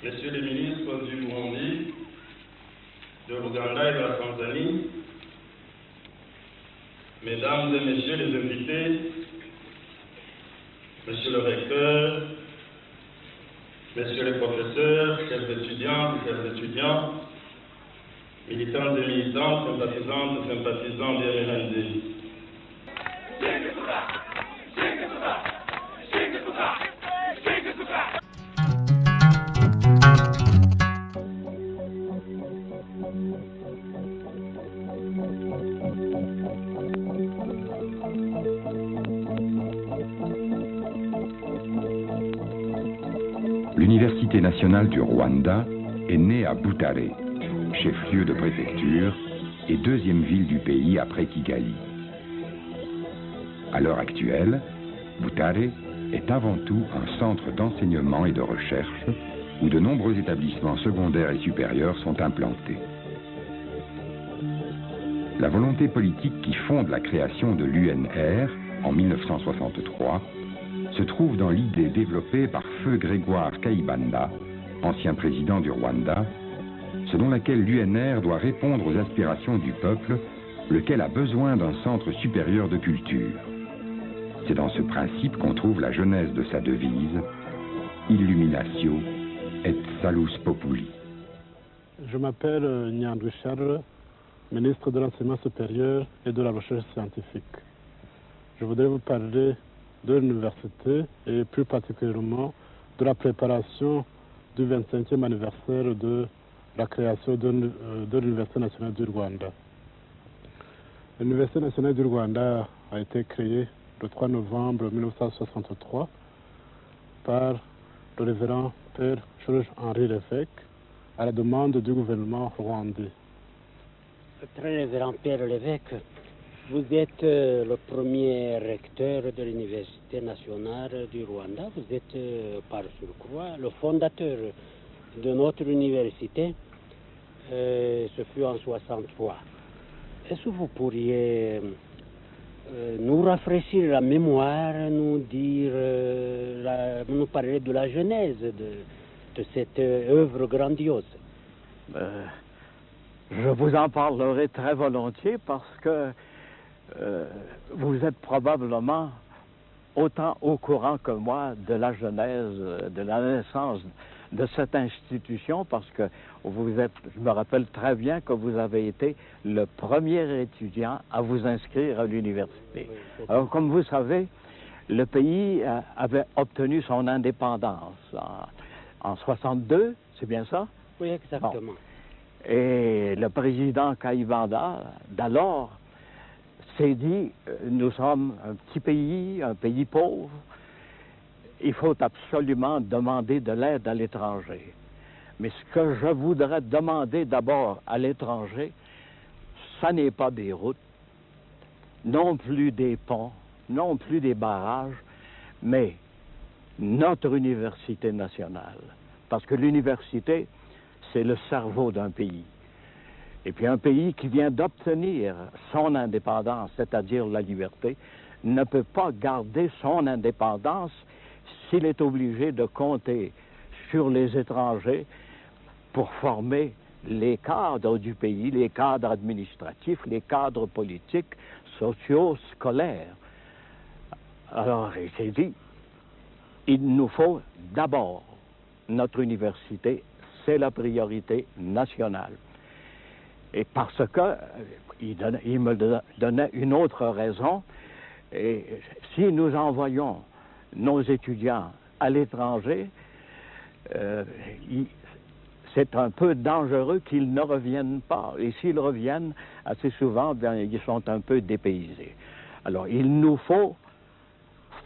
Messieurs les ministres du Burundi, de l'Ouganda et de la Tanzanie, Mesdames et Messieurs les invités, Monsieur le recteur, Messieurs les professeurs, chers étudiants, militants et militantes, sympathisantes et sympathisants des RND. L'Université nationale du Rwanda est née à Butare, chef-lieu de préfecture et deuxième ville du pays après Kigali. À l'heure actuelle, Butare est avant tout un centre d'enseignement et de recherche où de nombreux établissements secondaires et supérieurs sont implantés. La volonté politique qui fonde la création de l'UNR en 1963 se trouve dans l'idée développée par Feu Grégoire Kayibanda, ancien président du Rwanda, selon laquelle l'UNR doit répondre aux aspirations du peuple, lequel a besoin d'un centre supérieur de culture. C'est dans ce principe qu'on trouve la genèse de sa devise, Illuminatio et Salus Populi. Je m'appelle Nyandwi Charles, ministre de l'Enseignement supérieur et de la Recherche scientifique. Je voudrais vous parler de l'université et plus particulièrement de la préparation du 25e anniversaire de la création de l'Université nationale du Rwanda. L'Université nationale du Rwanda a été créée le 3 novembre 1963 par le révérend Père Georges-Henri Lévesque à la demande du gouvernement rwandais. Très révérend Père Lévesque, vous êtes le premier recteur de l'Université nationale du Rwanda. Vous êtes par surcroît le fondateur de notre université. Ce fut en 1963. Est-ce que vous pourriez nous rafraîchir la mémoire, nous parler de la genèse de cette œuvre grandiose? Je vous en parlerai très volontiers parce que vous êtes probablement autant au courant que moi de la genèse, de la naissance de cette institution, parce que je me rappelle très bien que vous avez été le premier étudiant à vous inscrire à l'université. Alors, comme vous savez, le pays avait obtenu son indépendance en 62, c'est bien ça? Oui, exactement. Bon. Et le président Kayibanda, d'alors, s'est dit, nous sommes un pays pauvre, il faut absolument demander de l'aide à l'étranger. Mais ce que je voudrais demander d'abord à l'étranger, ça n'est pas des routes, non plus des ponts, non plus des barrages, mais notre université nationale. Parce que l'université, c'est le cerveau d'un pays. Et puis un pays qui vient d'obtenir son indépendance, c'est-à-dire la liberté, ne peut pas garder son indépendance s'il est obligé de compter sur les étrangers pour former les cadres du pays, les cadres administratifs, les cadres politiques, sociaux, scolaires. Alors, il s'est dit, il nous faut d'abord notre université, c'est la priorité nationale. Et parce que, il me donnait une autre raison, et si nous envoyons nos étudiants à l'étranger, c'est un peu dangereux qu'ils ne reviennent pas. Et s'ils reviennent, assez souvent, bien, ils sont un peu dépaysés. Alors, il nous faut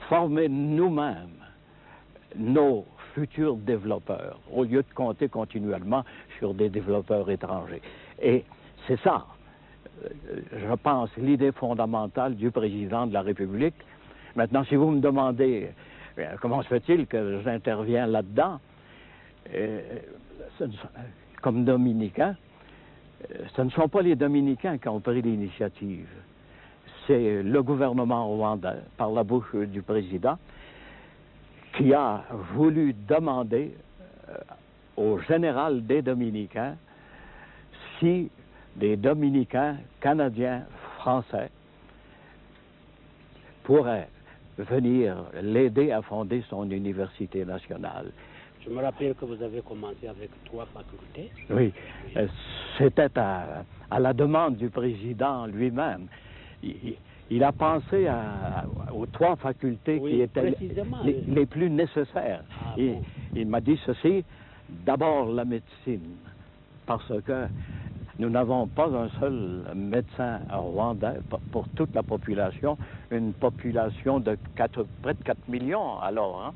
former nous-mêmes nos futurs développeurs, au lieu de compter continuellement sur des développeurs étrangers. Et c'est ça, je pense, l'idée fondamentale du président de la République. Maintenant, si vous me demandez comment se fait-il que j'interviens là-dedans, comme dominicain, ce ne sont pas les dominicains qui ont pris l'initiative. C'est le gouvernement rwandais, par la bouche du président, qui a voulu demander au général des Dominicains si des Dominicains, Canadiens, Français pourraient venir l'aider à fonder son université nationale. Je me rappelle que vous avez commencé avec 3 facultés. Oui, c'était à la demande du président lui-même. Il a pensé aux 3 facultés Oui, qui étaient les plus nécessaires. Ah, bon. Il m'a dit ceci, d'abord la médecine, parce que nous n'avons pas un seul médecin rwandais pour toute la population, une population de près de 4 millions alors. Hein?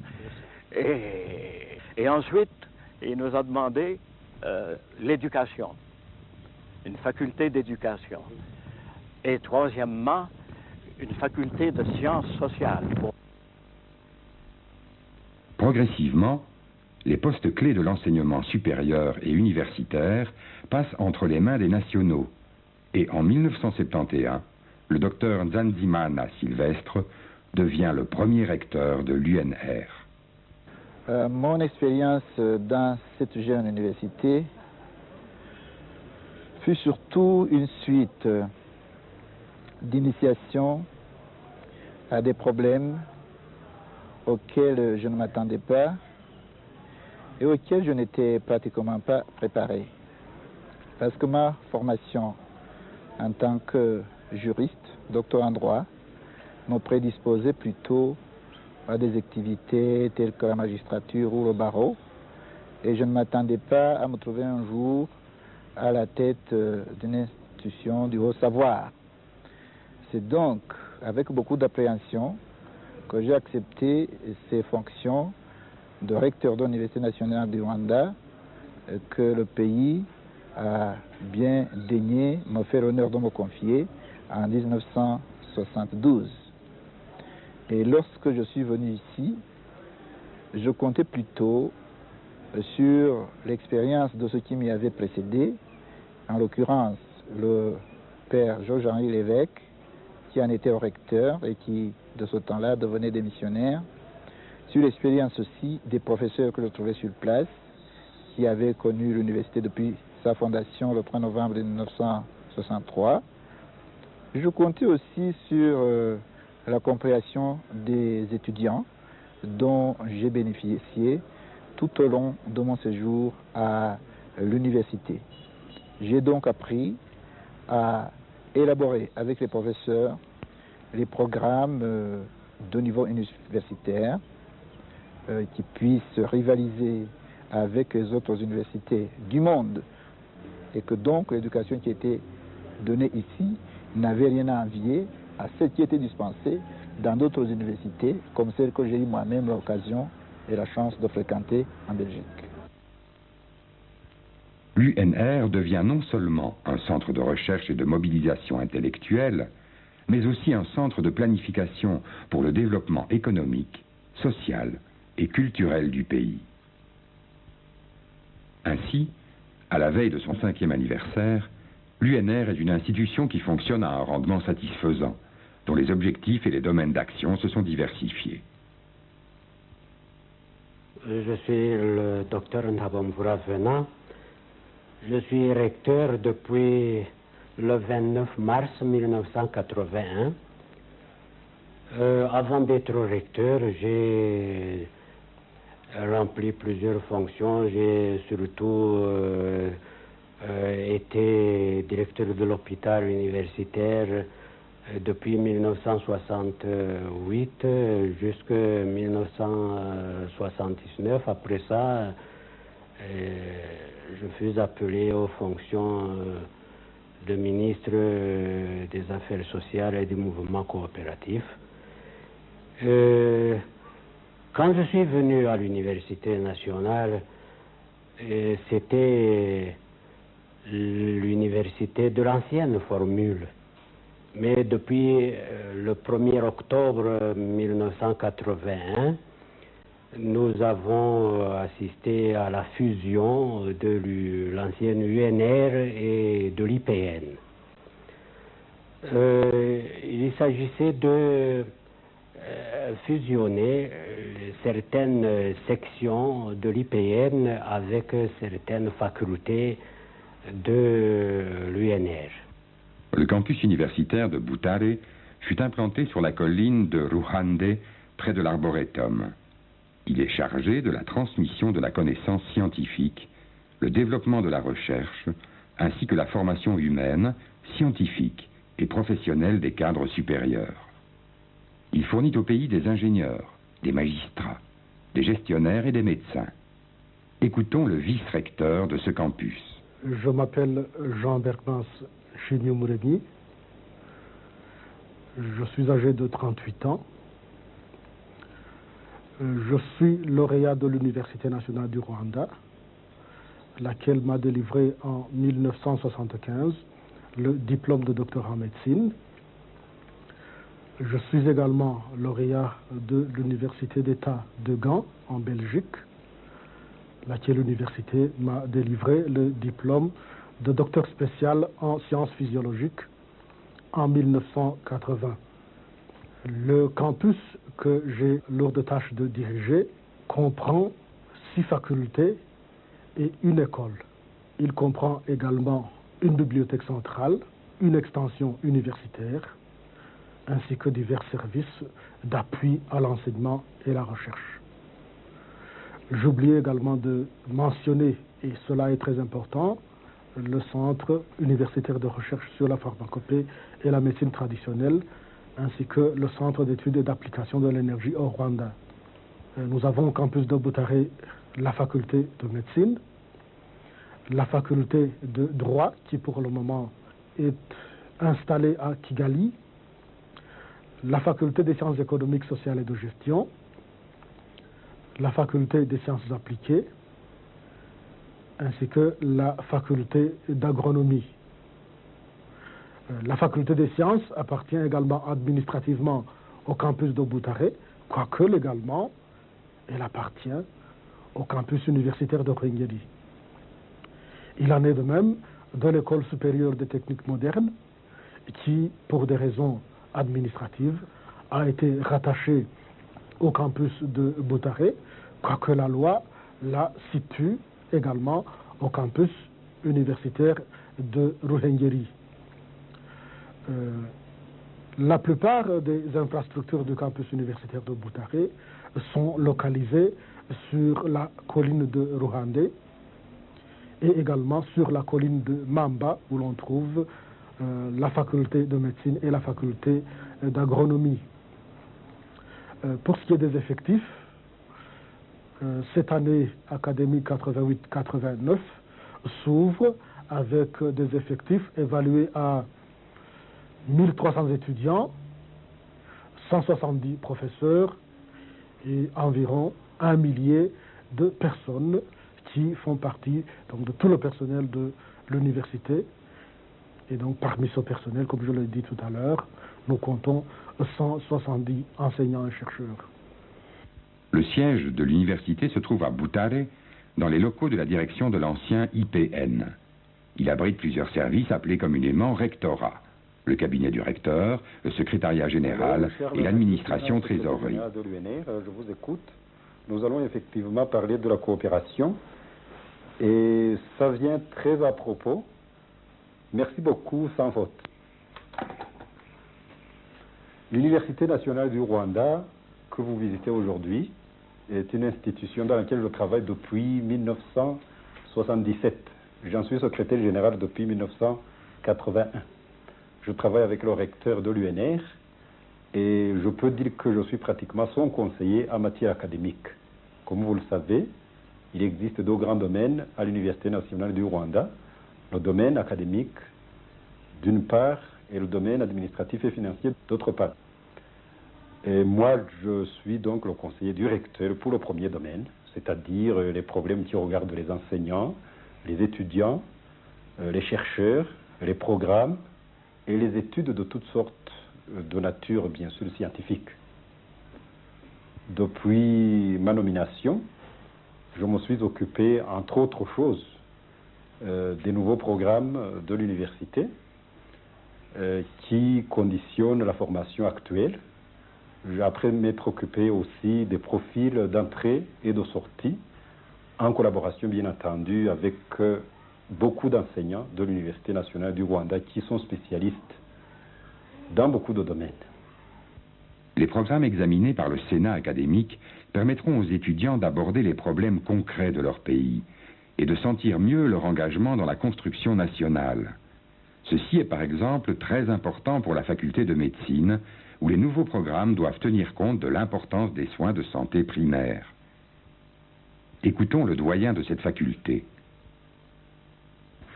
Et ensuite, il nous a demandé l'éducation, une faculté d'éducation. Et troisièmement, une faculté de sciences sociales. Progressivement, les postes clés de l'enseignement supérieur et universitaire passent entre les mains des nationaux. Et en 1971, le docteur Nzanzimana Sylvestre devient le premier recteur de l'UNR. Mon expérience dans cette jeune université fut surtout une suite d'initiation à des problèmes auxquels je ne m'attendais pas et auxquels je n'étais pratiquement pas préparé. Parce que ma formation en tant que juriste, docteur en droit, me prédisposait plutôt à des activités telles que la magistrature ou le barreau, et je ne m'attendais pas à me trouver un jour à la tête d'une institution du haut savoir. C'est donc avec beaucoup d'appréhension que j'ai accepté ces fonctions de recteur de l'Université nationale du Rwanda que le pays a bien daigné me faire l'honneur de me confier en 1972. Et lorsque je suis venu ici, je comptais plutôt sur l'expérience de ceux qui m'y avaient précédé, en l'occurrence le père Georges-Henri Lévesque, qui en était au recteur et qui, de ce temps-là, devenait démissionnaire, sur l'expérience aussi des professeurs que je trouvais sur place, qui avaient connu l'université depuis sa fondation le 3 novembre 1963. Je comptais aussi sur la compréhension des étudiants dont j'ai bénéficié tout au long de mon séjour à l'université. J'ai donc appris à élaborer avec les professeurs les programmes de niveau universitaire qui puissent rivaliser avec les autres universités du monde et que donc l'éducation qui était donnée ici n'avait rien à envier à celle qui était dispensée dans d'autres universités comme celle que j'ai eu moi-même l'occasion et la chance de fréquenter en Belgique. L'UNR devient non seulement un centre de recherche et de mobilisation intellectuelle, mais aussi un centre de planification pour le développement économique, social et culturel du pays. Ainsi, à la veille de son 5e anniversaire, l'UNR est une institution qui fonctionne à un rendement satisfaisant, dont les objectifs et les domaines d'action se sont diversifiés. Je suis le docteur Ntabamvura Venant. Je suis recteur depuis le 29 mars 1981. Avant d'être recteur, j'ai rempli plusieurs fonctions. J'ai surtout été directeur de l'hôpital universitaire depuis 1968 jusqu'à 1979. Après ça, je fus appelé aux fonctions de ministre des Affaires sociales et du mouvement coopératif. Quand je suis venu à l'Université nationale, c'était l'université de l'ancienne formule. Mais depuis le 1er octobre 1981, nous avons assisté à la fusion de l'ancienne UNR et de l'IPN. Il s'agissait de fusionner certaines sections de l'IPN avec certaines facultés de l'UNR. Le campus universitaire de Butare fut implanté sur la colline de Ruhande, près de l'arboretum. Il est chargé de la transmission de la connaissance scientifique, le développement de la recherche, ainsi que la formation humaine, scientifique et professionnelle des cadres supérieurs. Il fournit au pays des ingénieurs, des magistrats, des gestionnaires et des médecins. Écoutons le vice-recteur de ce campus. Je m'appelle Jean Berkmans Chigno-Mouremi. Je suis âgé de 38 ans. Je suis lauréat de l'Université nationale du Rwanda, laquelle m'a délivré en 1975 le diplôme de doctorat en médecine. Je suis également lauréat de l'Université d'État de Gand en Belgique, laquelle université m'a délivré le diplôme de docteur spécial en sciences physiologiques en 1980. Le campus que j'ai lourde tâche de diriger comprend 6 facultés et une école. Il comprend également une bibliothèque centrale, une extension universitaire, ainsi que divers services d'appui à l'enseignement et la recherche. J'oublie également de mentionner, et cela est très important, le centre universitaire de recherche sur la pharmacopée et la médecine traditionnelle, ainsi que le centre d'études et d'application de l'énergie au Rwanda. Nous avons au campus de Butare la faculté de médecine, la faculté de droit qui pour le moment est installée à Kigali, la faculté des sciences économiques, sociales et de gestion, la faculté des sciences appliquées, ainsi que la faculté d'agronomie. La faculté des sciences appartient également administrativement au campus de Butare, quoique légalement, elle appartient au campus universitaire de Ruhengeri. Il en est de même de l'école supérieure des techniques modernes, qui, pour des raisons administratives, a été rattachée au campus de Butare, quoique la loi la situe également au campus universitaire de Ruhengeri. La plupart des infrastructures du campus universitaire de Butare sont localisées sur la colline de Ruhande et également sur la colline de Mamba, où l'on trouve la faculté de médecine et la faculté d'agronomie. Pour ce qui est des effectifs, cette année académique 88-89 s'ouvre avec des effectifs évalués à 1300 étudiants, 170 professeurs et environ 1 millier de personnes qui font partie donc, de tout le personnel de l'université. Et donc parmi ce personnel, comme je l'ai dit tout à l'heure, nous comptons 170 enseignants et chercheurs. Le siège de l'université se trouve à Butare, dans les locaux de la direction de l'ancien IPN. Il abrite plusieurs services appelés communément rectorat. Le cabinet du recteur, le secrétariat général et l'administration trésorerie. De l'UNR, je vous écoute. Nous allons effectivement parler de la coopération et ça vient très à propos. Merci beaucoup, sans faute. L'Université nationale du Rwanda, que vous visitez aujourd'hui, est une institution dans laquelle je travaille depuis 1977. J'en suis secrétaire général depuis 1981. Je travaille avec le recteur de l'UNR et je peux dire que je suis pratiquement son conseiller en matière académique. Comme vous le savez, il existe 2 grands domaines à l'Université nationale du Rwanda. Le domaine académique d'une part et le domaine administratif et financier d'autre part. Et moi, je suis donc le conseiller du recteur pour le premier domaine, c'est-à-dire les problèmes qui regardent les enseignants, les étudiants, les chercheurs, les programmes et les études de toutes sortes de nature, bien sûr, scientifique. Depuis ma nomination, je me suis occupé, entre autres choses, des nouveaux programmes de l'université qui conditionnent la formation actuelle. après m'être occupé aussi des profils d'entrée et de sortie, en collaboration bien entendu avec beaucoup d'enseignants de l'Université nationale du Rwanda qui sont spécialistes dans beaucoup de domaines. Les programmes examinés par le Sénat académique permettront aux étudiants d'aborder les problèmes concrets de leur pays et de sentir mieux leur engagement dans la construction nationale. Ceci est par exemple très important pour la faculté de médecine, où les nouveaux programmes doivent tenir compte de l'importance des soins de santé primaires. Écoutons le doyen de cette faculté.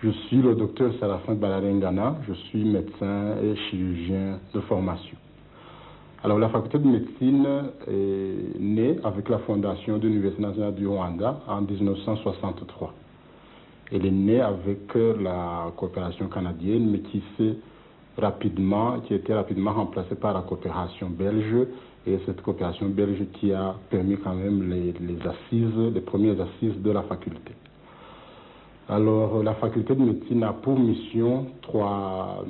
Je suis le docteur Sarafin Balarengana, je suis médecin et chirurgien de formation. Alors la faculté de médecine est née avec la fondation de l'Université nationale du Rwanda en 1963. Elle est née avec la coopération canadienne, mais qui a été rapidement remplacée par la coopération belge, et cette coopération belge qui a permis quand même les premières assises de la faculté. Alors la faculté de médecine a pour mission trois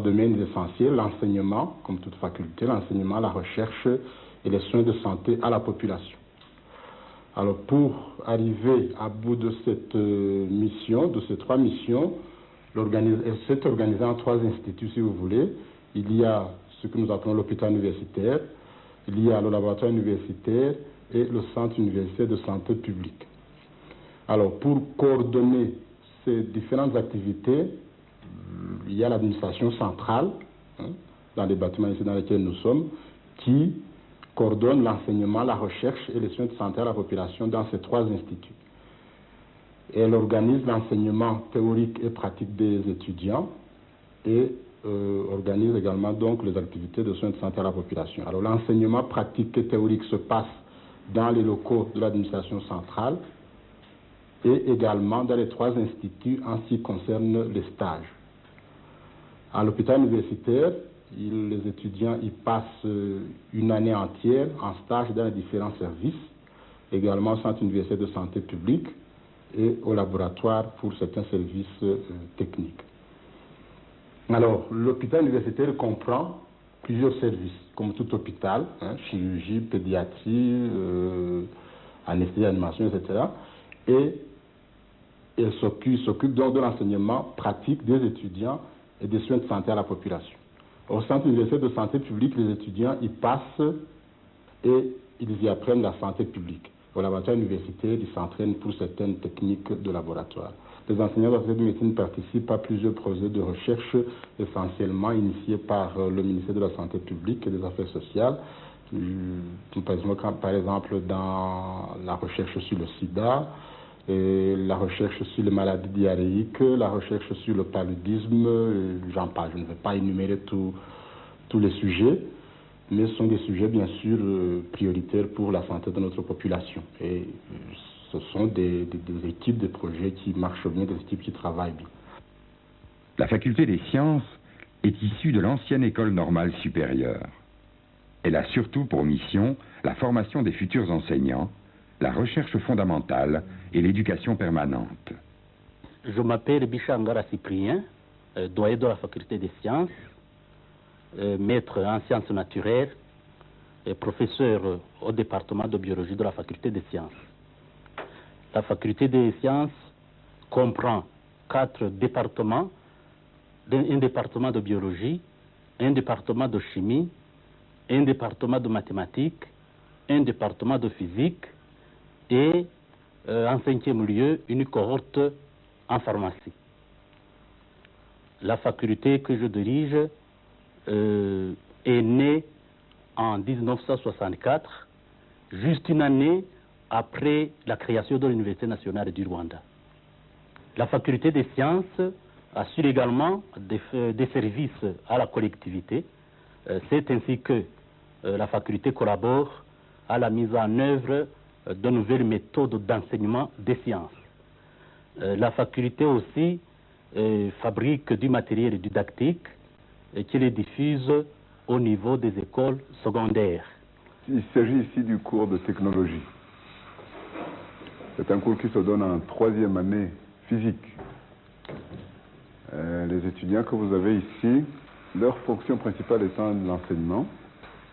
domaines essentiels: l'enseignement, comme toute faculté, l'enseignement, la recherche et les soins de santé à la population. Alors pour arriver à bout de cette mission, de ces trois missions, elle s'est organisée en trois instituts, si vous voulez. Il y a ce que nous appelons l'hôpital universitaire, il y a le laboratoire universitaire et le centre universitaire de santé publique. Alors pour coordonner ces différentes activités, il y a l'administration centrale, dans les bâtiments ici dans lesquels nous sommes, qui coordonne l'enseignement, la recherche et les soins de santé à la population dans ces trois instituts. Et elle organise l'enseignement théorique et pratique des étudiants et organise également donc les activités de soins de santé à la population. Alors l'enseignement pratique et théorique se passe dans les locaux de l'administration centrale et également dans les trois instituts en ce qui concerne les stages. À l'hôpital universitaire, les étudiants y passent une année entière en stage dans les différents services, également au centre universitaire de santé publique et au laboratoire pour certains services techniques. Alors, l'hôpital universitaire comprend plusieurs services, comme tout hôpital, chirurgie, pédiatrie, anesthésie, animation, etc. Et elle s'occupe donc de l'enseignement pratique des étudiants et des soins de santé à la population. Au centre universitaire de santé publique, les étudiants y passent et ils y apprennent la santé publique. Au laboratoire universitaire, ils s'entraînent pour certaines techniques de laboratoire. Les enseignants de la faculté de médecine participent à plusieurs projets de recherche, essentiellement initiés par le ministère de la Santé publique et des Affaires sociales, par exemple dans la recherche sur le sida, et la recherche sur les maladies diarrhéiques, la recherche sur le paludisme, j'en passe. Je ne vais pas énumérer tous les sujets, mais ce sont des sujets bien sûr prioritaires pour la santé de notre population. Et ce sont des équipes, des projets qui marchent bien, des équipes qui travaillent bien. La faculté des sciences est issue de l'ancienne école normale supérieure. Elle a surtout pour mission la formation des futurs enseignants, la recherche fondamentale et l'éducation permanente. Je m'appelle Bichangara Cyprien, doyen de la faculté des sciences, maître en sciences naturelles et professeur au département de biologie de la faculté des sciences. La faculté des sciences comprend 4 départements, un département de biologie, un département de chimie, un département de mathématiques, un département de physique et en 5e lieu, une cohorte en pharmacie. La faculté que je dirige est née en 1964, juste une année après la création de l'Université nationale du Rwanda. La faculté des sciences assure également des services à la collectivité. C'est ainsi que la faculté collabore à la mise en œuvre de nouvelles méthodes d'enseignement des sciences. La faculté aussi fabrique du matériel didactique qui les diffuse au niveau des écoles secondaires. Il s'agit ici du cours de technologie. C'est un cours qui se donne en 3e année physique. Les étudiants que vous avez ici, leur fonction principale étant l'enseignement,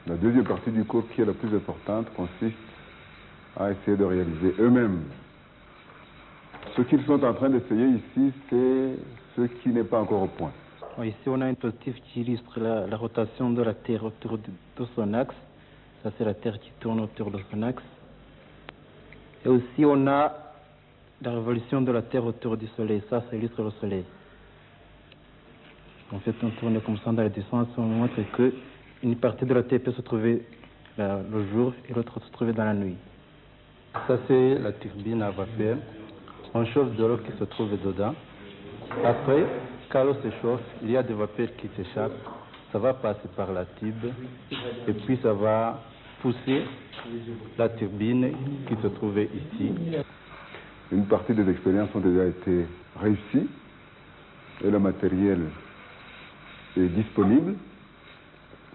La deuxième partie du cours, qui est la plus importante, consiste à essayer de réaliser eux-mêmes. Ce qu'ils sont en train d'essayer ici, c'est ce qui n'est pas encore au point. Ici, on a un dispositif qui illustre la rotation de la Terre autour de son axe. Ça, c'est la Terre qui tourne autour de son axe. Et aussi, on a la révolution de la Terre autour du Soleil. Ça illustre le Soleil. En fait, on tourne comme ça dans les deux sens. On montre qu'une partie de la Terre peut se trouver le jour et l'autre se trouver dans la nuit. Ça, c'est la turbine à vapeur. On chauffe de l'eau qui se trouve dedans. Après, quand l'eau s'échauffe, il y a des vapeurs qui s'échappent. Ça va passer par la tube et puis ça va pousser la turbine qui se trouvait ici. Une partie des expériences ont déjà été réussies et le matériel est disponible.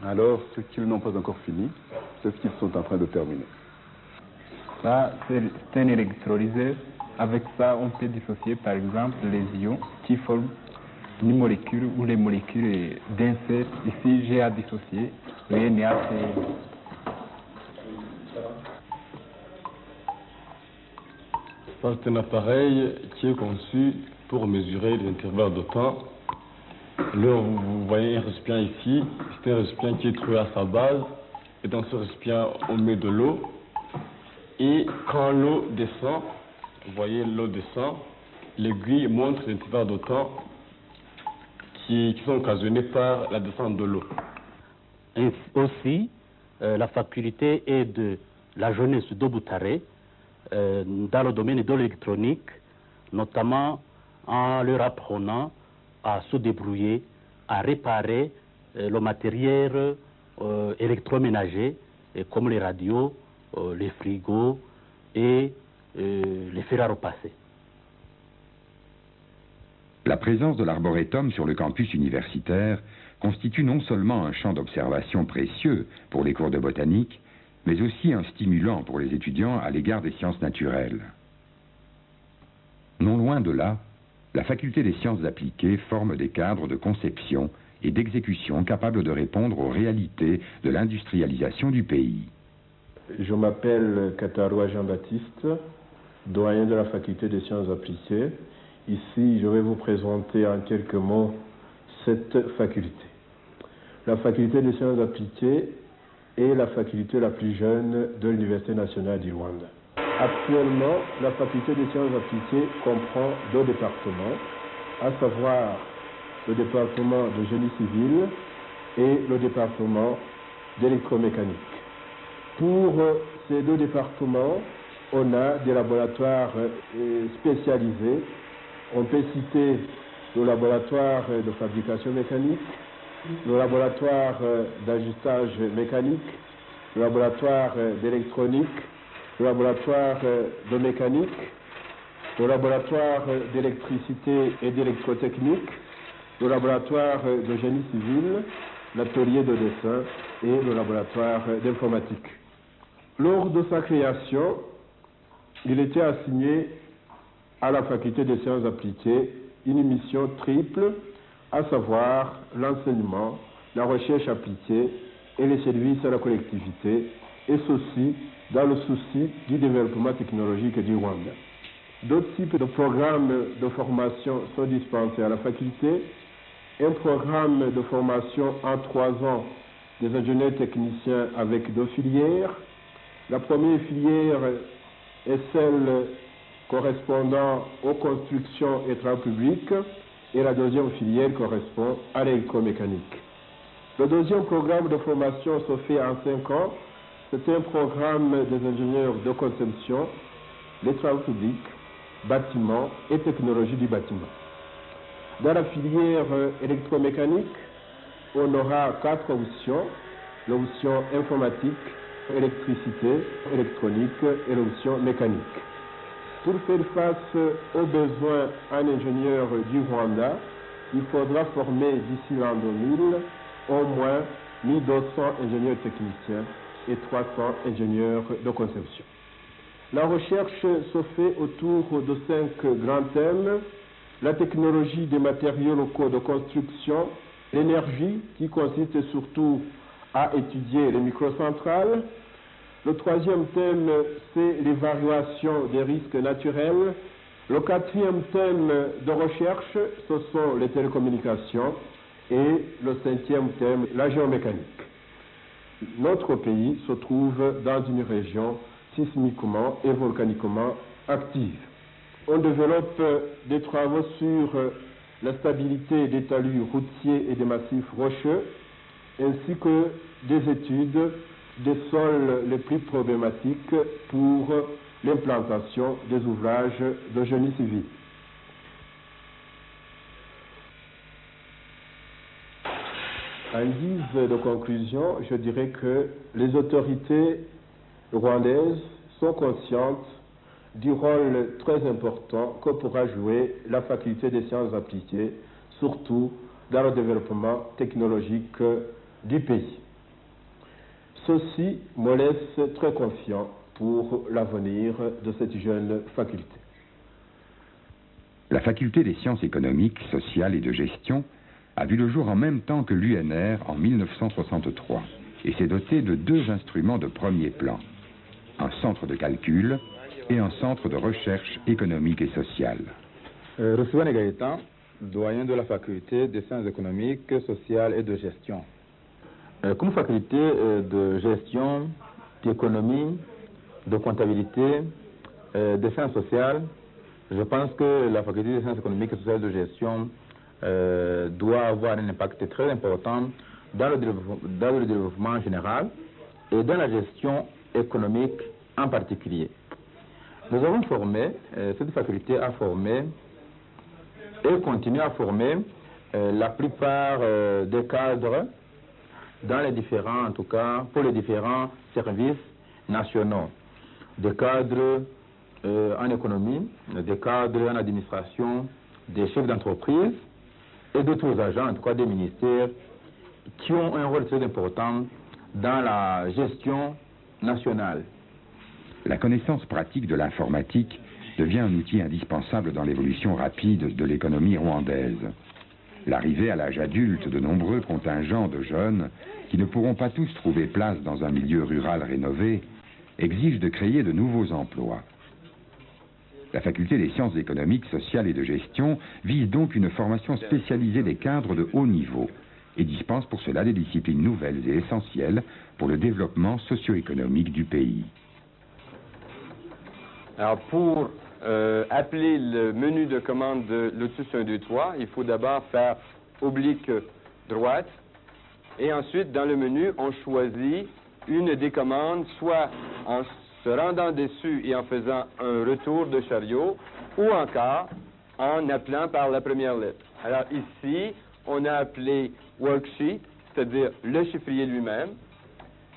Alors, ce qu'ils n'ont pas encore fini, c'est ce qu'ils sont en train de terminer. Ça, c'est un électrolyseur. Avec ça, on peut dissocier, par exemple, les ions qui forment une molécule ou les molécules d'un seul. Ici, j'ai à dissocier le NaCl. C'est un appareil qui est conçu pour mesurer l'intervalle de temps. Là, vous voyez un récipient ici. C'est un récipient qui est trouvé à sa base. Et dans ce récipient, on met de l'eau. Et quand l'eau descend, vous voyez, l'eau descend, l'aiguille montre l'intervalle de temps qui sont occasionnés par la descente de l'eau. Aussi, la faculté est de la jeunesse d'Obutare dans le domaine de l'électronique, notamment en leur apprenant à se débrouiller, à réparer le matériel électroménager, comme les radios, les frigos et les fers à repasser. La présence de l'arboretum sur le campus universitaire constitue non seulement un champ d'observation précieux pour les cours de botanique, mais aussi un stimulant pour les étudiants à l'égard des sciences naturelles. Non loin de là, la faculté des sciences appliquées forme des cadres de conception et d'exécution capables de répondre aux réalités de l'industrialisation du pays. Je m'appelle Kataroua Jean-Baptiste, doyen de la faculté des sciences appliquées. Ici, je vais vous présenter en quelques mots cette faculté. La faculté des sciences appliquées est la faculté la plus jeune de l'Université nationale du Rwanda. Actuellement, la faculté des sciences appliquées comprend deux départements, à savoir le département de génie civil et le département d'électromécanique. Pour ces deux départements, on a des laboratoires spécialisés. On peut citer le laboratoire de fabrication mécanique, le laboratoire d'ajustage mécanique, le laboratoire d'électronique, le laboratoire de mécanique, le laboratoire d'électricité et d'électrotechnique, le laboratoire de génie civil, l'atelier de dessin et le laboratoire d'informatique. Lors de sa création, il était assigné à la faculté des sciences appliquées une mission triple, à savoir l'enseignement, la recherche appliquée et les services à la collectivité, et ceci dans le souci du développement technologique du Rwanda. D'autres types de programmes de formation sont dispensés à la faculté. Un programme de formation en 3 ans des ingénieurs techniciens avec 2 filières. La première filière est celle correspondant aux constructions et travaux publics, et la deuxième filière correspond à l'électromécanique. Le deuxième programme de formation se fait en 5 ans. C'est un programme des ingénieurs de conception, les travaux publics, bâtiments et technologie du bâtiment. Dans la filière électromécanique, on aura 4 options: l'option informatique, électricité, électronique et l'option mécanique. Pour faire face aux besoins en ingénieurs du Rwanda, il faudra former d'ici l'an 2000 au moins 1200 ingénieurs techniciens et 300 ingénieurs de conception. La recherche se fait autour de 5 grands thèmes: la technologie des matériaux locaux de construction, l'énergie qui consiste surtout à étudier les microcentrales. Le troisième thème, c'est l'évaluation des risques naturels. Le quatrième thème de recherche, ce sont les télécommunications. Et le cinquième thème, la géomécanique. Notre pays se trouve dans une région sismiquement et volcaniquement active. On développe des travaux sur la stabilité des talus routiers et des massifs rocheux, ainsi que des études des sols les plus problématiques pour l'implantation des ouvrages de génie civil. En guise de conclusion, je dirais que les autorités rwandaises sont conscientes du rôle très important que pourra jouer la faculté des sciences appliquées, surtout dans le développement technologique du pays. Ceci me laisse très confiant pour l'avenir de cette jeune faculté. La faculté des sciences économiques, sociales et de gestion a vu le jour en même temps que l'UNR en 1963 et s'est dotée de deux instruments de premier plan, un centre de calcul et un centre de recherche économique et sociale. Rousseau Gaëtan, doyen de la faculté des sciences économiques, sociales et de gestion. Comme faculté de gestion, d'économie, de comptabilité, des sciences sociales, je pense que la faculté des sciences économiques, sociales et de gestion doit avoir un impact très important dans le développement général et dans la gestion économique en particulier. Nous avons formé, cette faculté a formé et continue à former la plupart des cadres dans les différents, en tout cas pour les différents services nationaux, des cadres en économie, des cadres en administration, des chefs d'entreprise et d'autres agents, en tout cas des ministères, qui ont un rôle très important dans la gestion nationale. La connaissance pratique de l'informatique devient un outil indispensable dans l'évolution rapide de l'économie rwandaise. L'arrivée à l'âge adulte de nombreux contingents de jeunes, qui ne pourront pas tous trouver place dans un milieu rural rénové, exige de créer de nouveaux emplois. La faculté des sciences économiques, sociales et de gestion vise donc une formation spécialisée des cadres de haut niveau et dispense pour cela des disciplines nouvelles et essentielles pour le développement socio-économique du pays. Alors pour appeler le menu de commande de Lotus 1, 2, 3, il faut d'abord faire oblique droite et ensuite dans le menu on choisit une des commandes, soit en se rendant dessus et en faisant un retour de chariot, ou encore en appelant par la première lettre. Alors ici, on a appelé worksheet, c'est-à-dire le chiffrier lui-même,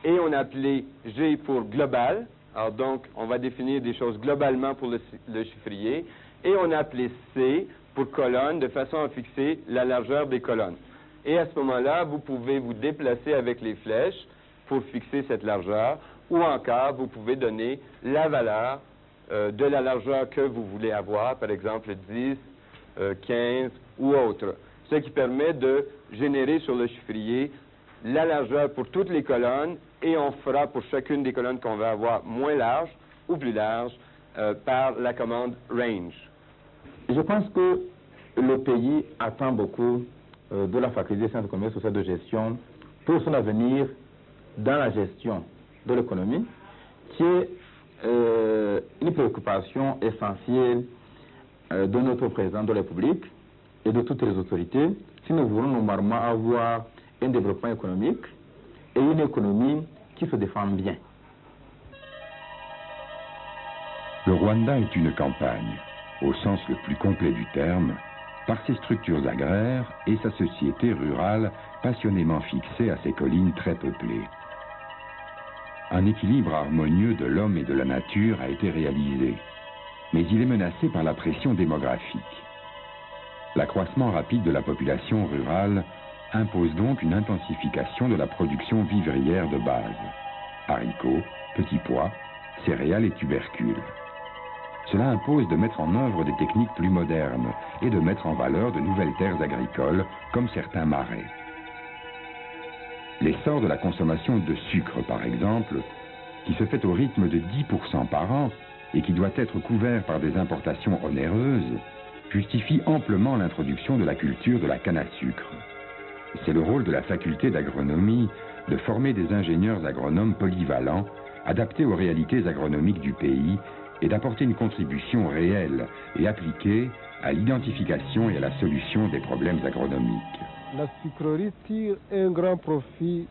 et on a appelé G pour global. Alors donc, on va définir des choses globalement pour le chiffrier, et on a appelé C pour colonne, de façon à fixer la largeur des colonnes. Et à ce moment-là, vous pouvez vous déplacer avec les flèches pour fixer cette largeur, ou encore, vous pouvez donner la valeur de la largeur que vous voulez avoir, par exemple 10, 15 ou autre. Ce qui permet de générer sur le chiffrier la largeur pour toutes les colonnes et on fera pour chacune des colonnes qu'on va avoir moins large ou plus large par la commande range. Je pense que le pays attend beaucoup de la faculté des sciences économiques, sociales et de gestion pour son avenir dans la gestion de l'économie, qui est une préoccupation essentielle de notre président de la République et de toutes les autorités, si nous voulons normalement avoir un développement économique et une économie qui se défend bien. Le Rwanda est une campagne, au sens le plus complet du terme, par ses structures agraires et sa société rurale passionnément fixée à ses collines très peuplées. Un équilibre harmonieux de l'homme et de la nature a été réalisé, mais il est menacé par la pression démographique. L'accroissement rapide de la population rurale impose donc une intensification de la production vivrière de base, haricots, petits pois, céréales et tubercules. Cela impose de mettre en œuvre des techniques plus modernes et de mettre en valeur de nouvelles terres agricoles comme certains marais. L'essor de la consommation de sucre, par exemple, qui se fait au rythme de 10% par an et qui doit être couvert par des importations onéreuses, justifie amplement l'introduction de la culture de la canne à sucre. C'est le rôle de la faculté d'agronomie de former des ingénieurs agronomes polyvalents, adaptés aux réalités agronomiques du pays et d'apporter une contribution réelle et appliquée à l'identification et à la solution des problèmes agronomiques. La sucrerie tire un grand profit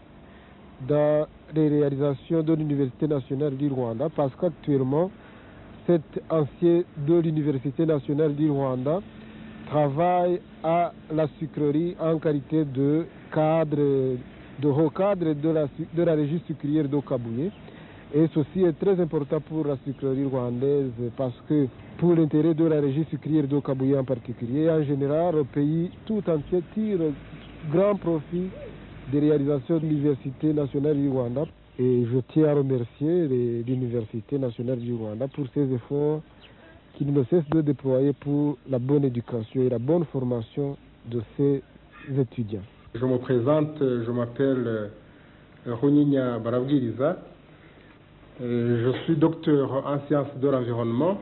dans les réalisations de l'Université nationale du Rwanda parce qu'actuellement, cet ancien de l'Université nationale du Rwanda travaille à la sucrerie en qualité de haut cadre de la régie sucrière d'Okabouye. Et ceci est très important pour la sucrerie rwandaise parce que pour l'intérêt de la régie sucrière d'Okabouye en particulier, en général, le pays tout entier tire grand profit des réalisations de l'Université nationale du Rwanda. Et je tiens à remercier l'Université nationale du Rwanda pour ses efforts qu'il ne cesse de déployer pour la bonne éducation et la bonne formation de ses étudiants. Je me présente, je m'appelle Runinya Barabwiriza. Je suis docteur en sciences de l'environnement,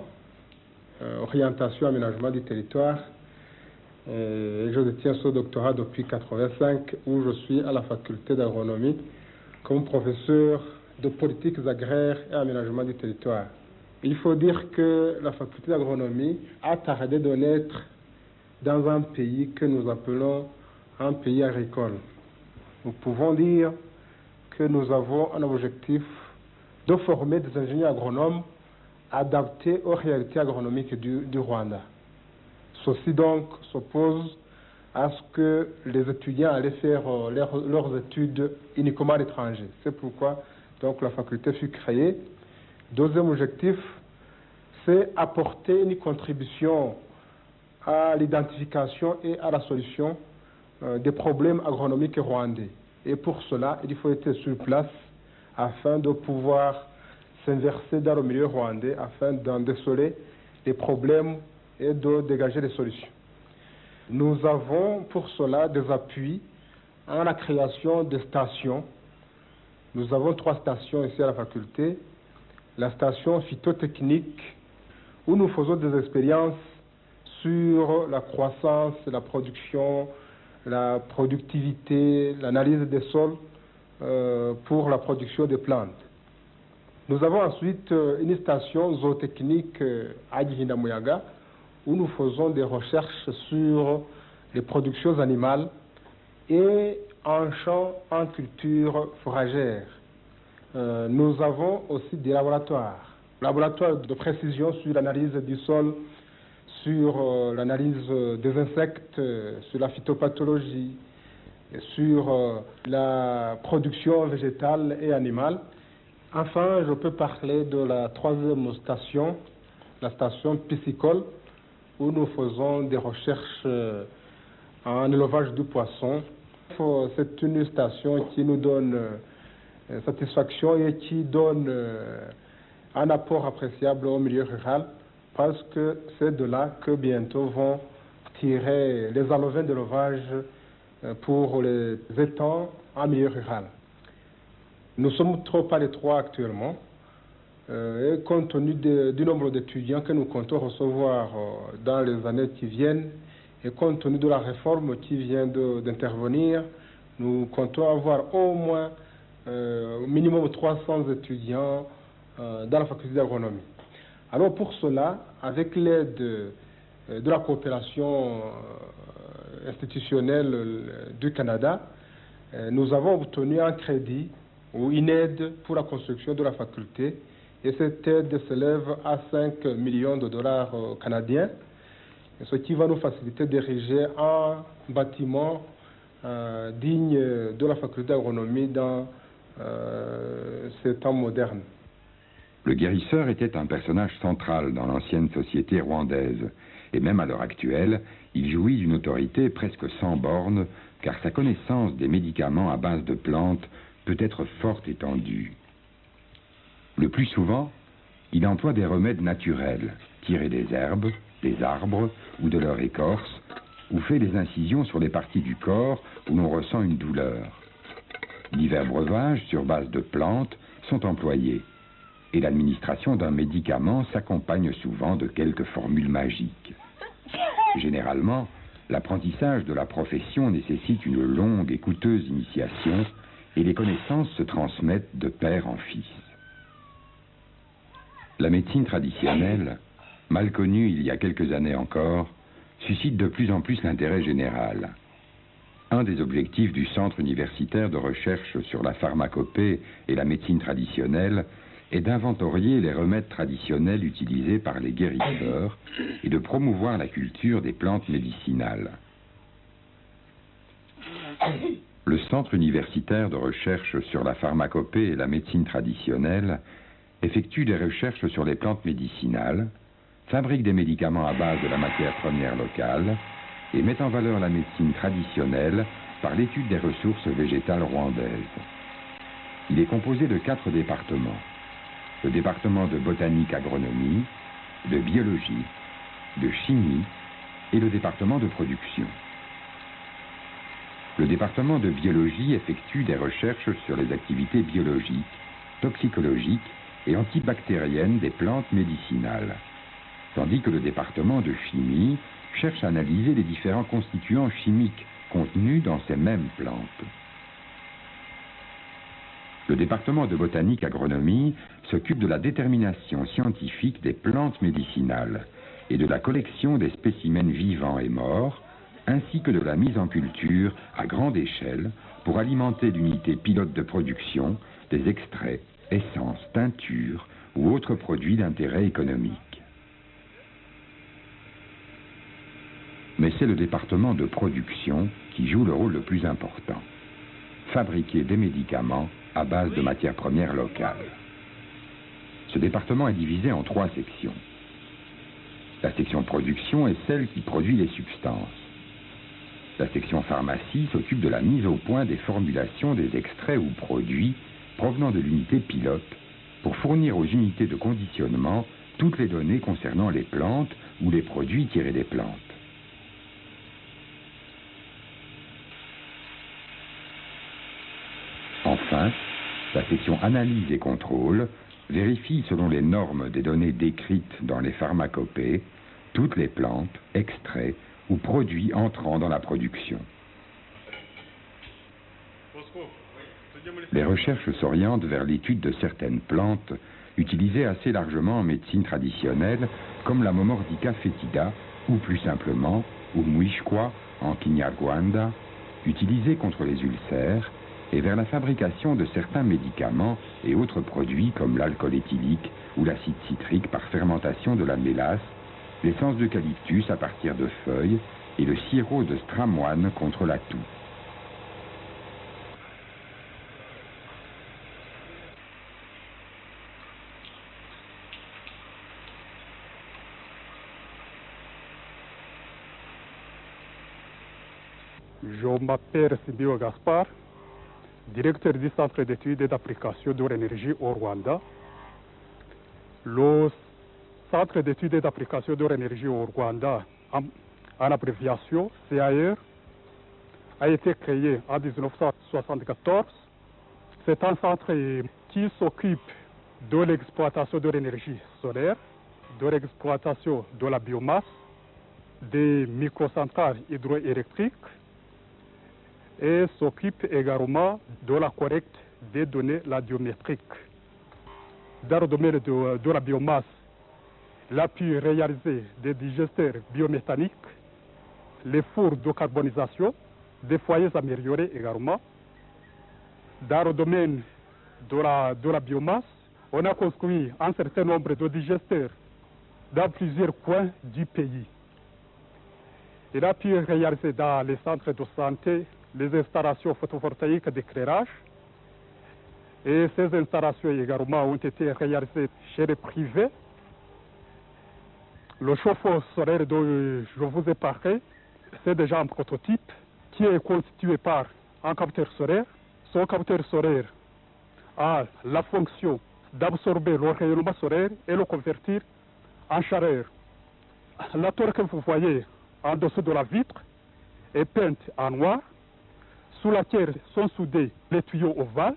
orientation aménagement du territoire. Et je détiens ce doctorat depuis 1985 où je suis à la faculté d'agronomie comme professeur de politiques agraires et aménagement du territoire. Il faut dire que la faculté d'agronomie a tardé de naître dans un pays que nous appelons un pays agricole. Nous pouvons dire que nous avons un objectif de former des ingénieurs agronomes adaptés aux réalités agronomiques du Rwanda. Ceci donc s'oppose à ce que les étudiants allaient faire leurs études uniquement à l'étranger. C'est pourquoi donc la faculté fut créée. Deuxième objectif, c'est apporter une contribution à l'identification et à la solution des problèmes agronomiques rwandais. Et pour cela, il faut être sur place afin de pouvoir s'inverser dans le milieu rwandais, afin d'en déceler les problèmes et de dégager des solutions. Nous avons pour cela des appuis en la création de stations. Nous avons 3 stations ici à la faculté. La station phytotechnique, où nous faisons des expériences sur la croissance, la production, la productivité, l'analyse des sols pour la production des plantes. Nous avons ensuite une station zootechnique à Gihindamuyaga, où nous faisons des recherches sur les productions animales et en champ, en culture fourragère. Nous avons aussi des laboratoires de précision sur l'analyse du sol, sur l'analyse des insectes, sur la phytopathologie, sur la production végétale et animale. Enfin, je peux parler de la 3e station, la station piscicole, où nous faisons des recherches en élevage du poisson. C'est une station qui nous donne satisfaction et qui donne un apport appréciable au milieu rural, parce que c'est de là que bientôt vont tirer les alevins d'élevage pour les étangs en milieu rural. Nous sommes trop à l'étroit actuellement. Et compte tenu du nombre d'étudiants que nous comptons recevoir dans les années qui viennent, et compte tenu de la réforme qui vient d'intervenir, nous comptons avoir au moins au minimum 300 étudiants dans la faculté d'agronomie. Alors pour cela, avec l'aide de la coopération institutionnelle du Canada, nous avons obtenu un crédit ou une aide pour la construction de la faculté. Et cette aide s'élève à 5 millions de dollars canadiens, ce qui va nous faciliter d'ériger un bâtiment digne de la faculté d'agronomie dans ces temps modernes. Le guérisseur était un personnage central dans l'ancienne société rwandaise, et même à l'heure actuelle, il jouit d'une autorité presque sans bornes, car sa connaissance des médicaments à base de plantes peut être fort étendue. Le plus souvent, il emploie des remèdes naturels, tirés des herbes, des arbres ou de leur écorce, ou fait des incisions sur les parties du corps où l'on ressent une douleur. Divers breuvages sur base de plantes sont employés et l'administration d'un médicament s'accompagne souvent de quelques formules magiques. Généralement, l'apprentissage de la profession nécessite une longue et coûteuse initiation et les connaissances se transmettent de père en fils. La médecine traditionnelle, mal connue il y a quelques années encore, suscite de plus en plus l'intérêt général. Un des objectifs du Centre universitaire de recherche sur la pharmacopée et la médecine traditionnelle est d'inventorier les remèdes traditionnels utilisés par les guérisseurs et de promouvoir la culture des plantes médicinales. Le Centre universitaire de recherche sur la pharmacopée et la médecine traditionnelle effectue des recherches sur les plantes médicinales, fabrique des médicaments à base de la matière première locale et met en valeur la médecine traditionnelle par l'étude des ressources végétales rwandaises. Il est composé de 4 départements. Le département de botanique-agronomie, de biologie, de chimie et le département de production. Le département de biologie effectue des recherches sur les activités biologiques, toxicologiques et antibactériennes des plantes médicinales, tandis que le département de chimie cherche à analyser les différents constituants chimiques contenus dans ces mêmes plantes. Le département de botanique-agronomie s'occupe de la détermination scientifique des plantes médicinales et de la collection des spécimens vivants et morts, ainsi que de la mise en culture à grande échelle pour alimenter l'unité pilote de production des extraits, essences, teintures ou autres produits d'intérêt économique. Mais c'est le département de production qui joue le rôle le plus important. Fabriquer des médicaments à base de matières premières locales. Ce département est divisé en 3 sections. La section production est celle qui produit les substances. La section pharmacie s'occupe de la mise au point des formulations des extraits ou produits provenant de l'unité pilote pour fournir aux unités de conditionnement toutes les données concernant les plantes ou les produits tirés des plantes. Enfin, la section analyse et contrôle vérifie selon les normes des données décrites dans les pharmacopées toutes les plantes, extraits ou produits entrant dans la production. Les recherches s'orientent vers l'étude de certaines plantes utilisées assez largement en médecine traditionnelle, comme la Momordica foetida, ou plus simplement, Umwishkwa en Kinyarwanda, utilisée contre les ulcères, et vers la fabrication de certains médicaments et autres produits comme l'alcool éthylique ou l'acide citrique par fermentation de la mélasse, l'essence d'eucalyptus à partir de feuilles et le sirop de stramoine contre la toux. Je m'appelle Simbio Gaspard, directeur du Centre d'études et d'application de l'énergie au Rwanda. Le Centre d'études et d'application de l'énergie au Rwanda, en abréviation CAR, a été créé en 1974. C'est un centre qui s'occupe de l'exploitation de l'énergie solaire, de l'exploitation de la biomasse, des microcentrales hydroélectriques, et s'occupe également de la collecte des données radiométriques. Dans le domaine de la biomasse, il a pu réaliser des digesteurs biométhaniques, les fours de carbonisation, des foyers améliorés également. Dans le domaine de la biomasse, on a construit un certain nombre de digesteurs dans plusieurs coins du pays. Il a pu réaliser dans les centres de santé les installations photovoltaïques d'éclairage. Et ces installations également ont été réalisées chez les privés. Le chauffe-eau solaire dont je vous ai parlé, c'est déjà un prototype qui est constitué par un capteur solaire. Son capteur solaire a la fonction d'absorber le rayonnement solaire et le convertir en chaleur. La tour que vous voyez en dessous de la vitre est peinte en noir. sous laquelle sont soudés les tuyaux ovales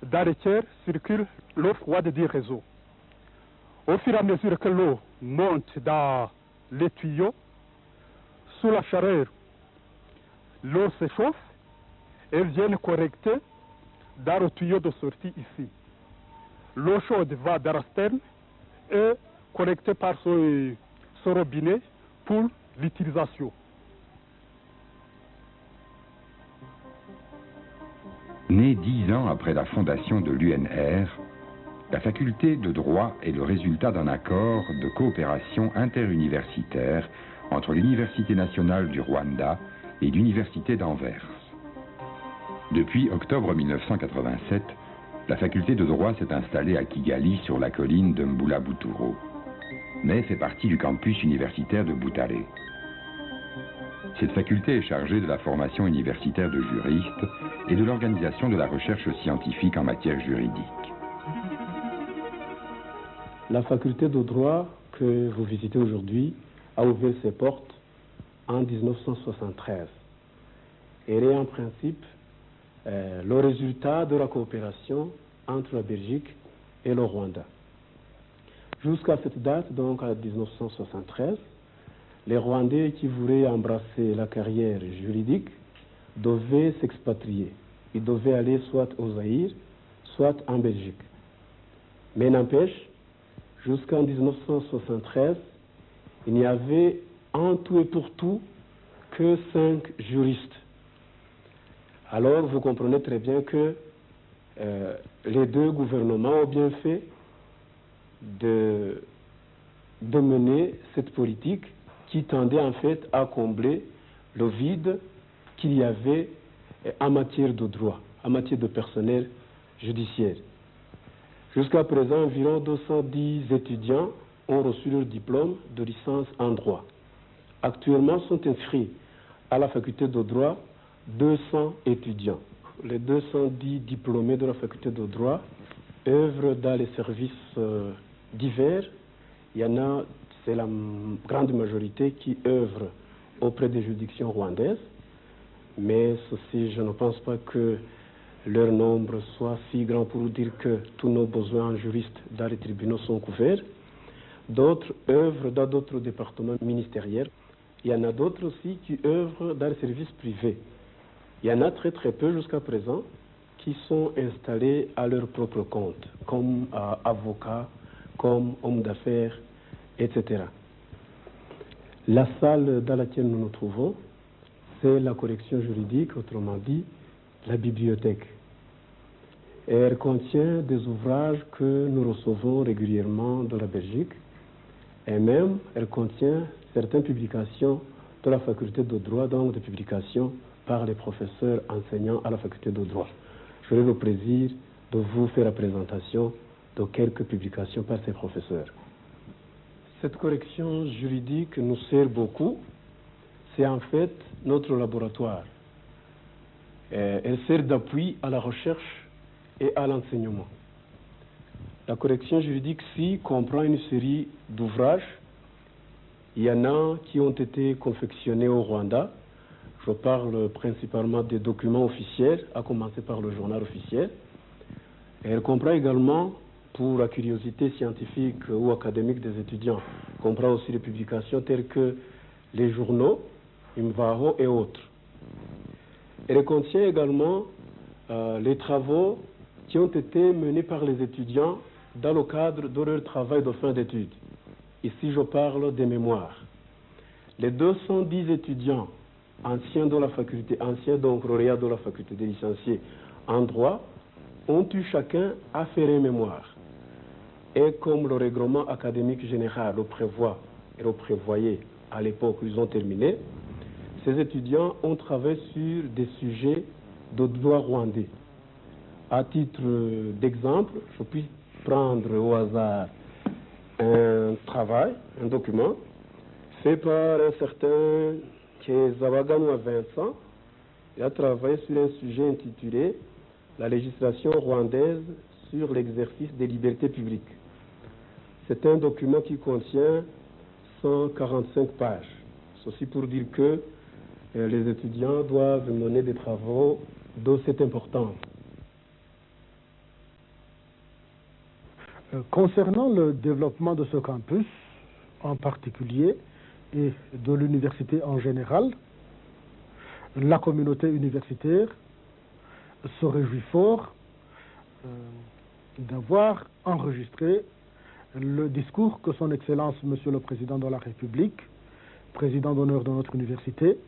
dans lesquels circule l'eau froide du réseau. Au fur et à mesure que l'eau monte dans les tuyaux, sous la chaleur, l'eau s'échauffe et vient correcter dans le tuyau de sortie ici. L'eau chaude va dans la sterne et collectée par ce robinet pour l'utilisation. Née 10 ans après la fondation de l'UNR, la faculté de droit est le résultat d'un accord de coopération interuniversitaire entre l'Université nationale du Rwanda et l'Université d'Anvers. Depuis octobre 1987, la faculté de droit s'est installée à Kigali sur la colline de Mbula-Buturo, mais fait partie du campus universitaire de Butare. Cette faculté est chargée de la formation universitaire de juristes et de l'organisation de la recherche scientifique en matière juridique. La faculté de droit que vous visitez aujourd'hui a ouvert ses portes en 1973. Elle est en principe le résultat de la coopération entre la Belgique et le Rwanda. Jusqu'à cette date, donc en 1973, les Rwandais qui voulaient embrasser la carrière juridique devaient s'expatrier. Ils devaient aller soit au Zaïre, soit en Belgique. Mais n'empêche, jusqu'en 1973, il n'y avait en tout et pour tout que 5 juristes. Alors vous comprenez très bien que les deux gouvernements ont bien fait de mener cette politique qui tendait en fait à combler le vide qu'il y avait en matière de droit, en matière de personnel judiciaire. Jusqu'à présent, environ 210 étudiants ont reçu leur diplôme de licence en droit. Actuellement sont inscrits à la faculté de droit 200 étudiants. Les 210 diplômés de la faculté de droit œuvrent dans les services divers. Il y en a, c'est la grande majorité qui œuvre auprès des juridictions rwandaises, mais ceci, je ne pense pas que leur nombre soit si grand pour dire que tous nos besoins en juristes dans les tribunaux sont couverts. D'autres œuvrent dans d'autres départements ministériels. Il y en a d'autres aussi qui œuvrent dans les services privés. Il y en a très très peu jusqu'à présent qui sont installés à leur propre compte, comme avocats, comme hommes d'affaires, etc. La salle dans laquelle nous nous trouvons, c'est la correction juridique, autrement dit, la bibliothèque. Et elle contient des ouvrages que nous recevons régulièrement de la Belgique, et même elle contient certaines publications de la faculté de droit, donc des publications par les professeurs enseignants à la faculté de droit. J'aurai le plaisir de vous faire la présentation de quelques publications par ces professeurs. Cette correction juridique nous sert beaucoup. C'est en fait notre laboratoire. Elle sert d'appui à la recherche et à l'enseignement. La correction juridique-ci comprend une série d'ouvrages. Il y en a qui ont été confectionnés au Rwanda. Je parle principalement des documents officiels, à commencer par le journal officiel. Et elle comprend également, pour la curiosité scientifique ou académique des étudiants, comprend aussi les publications telles que les journaux, Imvaho et autres. Elle contient également les travaux qui ont été menés par les étudiants dans le cadre de leur travail de fin d'études. Ici, je parle des mémoires. Les 210 étudiants anciens de la faculté, anciens donc lauréats de la faculté des licenciés en droit, ont eu chacun à faire un mémoire. Et comme le règlement académique général le prévoit et le prévoyait à l'époque où ils ont terminé, ces étudiants ont travaillé sur des sujets de droit rwandais. À titre d'exemple, je puis prendre au hasard un travail, un document, fait par un certain Zabaganwa Vincent. Il a travaillé sur un sujet intitulé « La législation rwandaise sur l'exercice des libertés publiques ». C'est un document qui contient 145 pages. Ceci pour dire que les étudiants doivent mener des travaux de cette importance. Concernant le développement de ce campus en particulier et de l'université en général, la communauté universitaire se réjouit fort d'avoir enregistré le discours que son Excellence Monsieur le Président de la République, président d'honneur de notre université,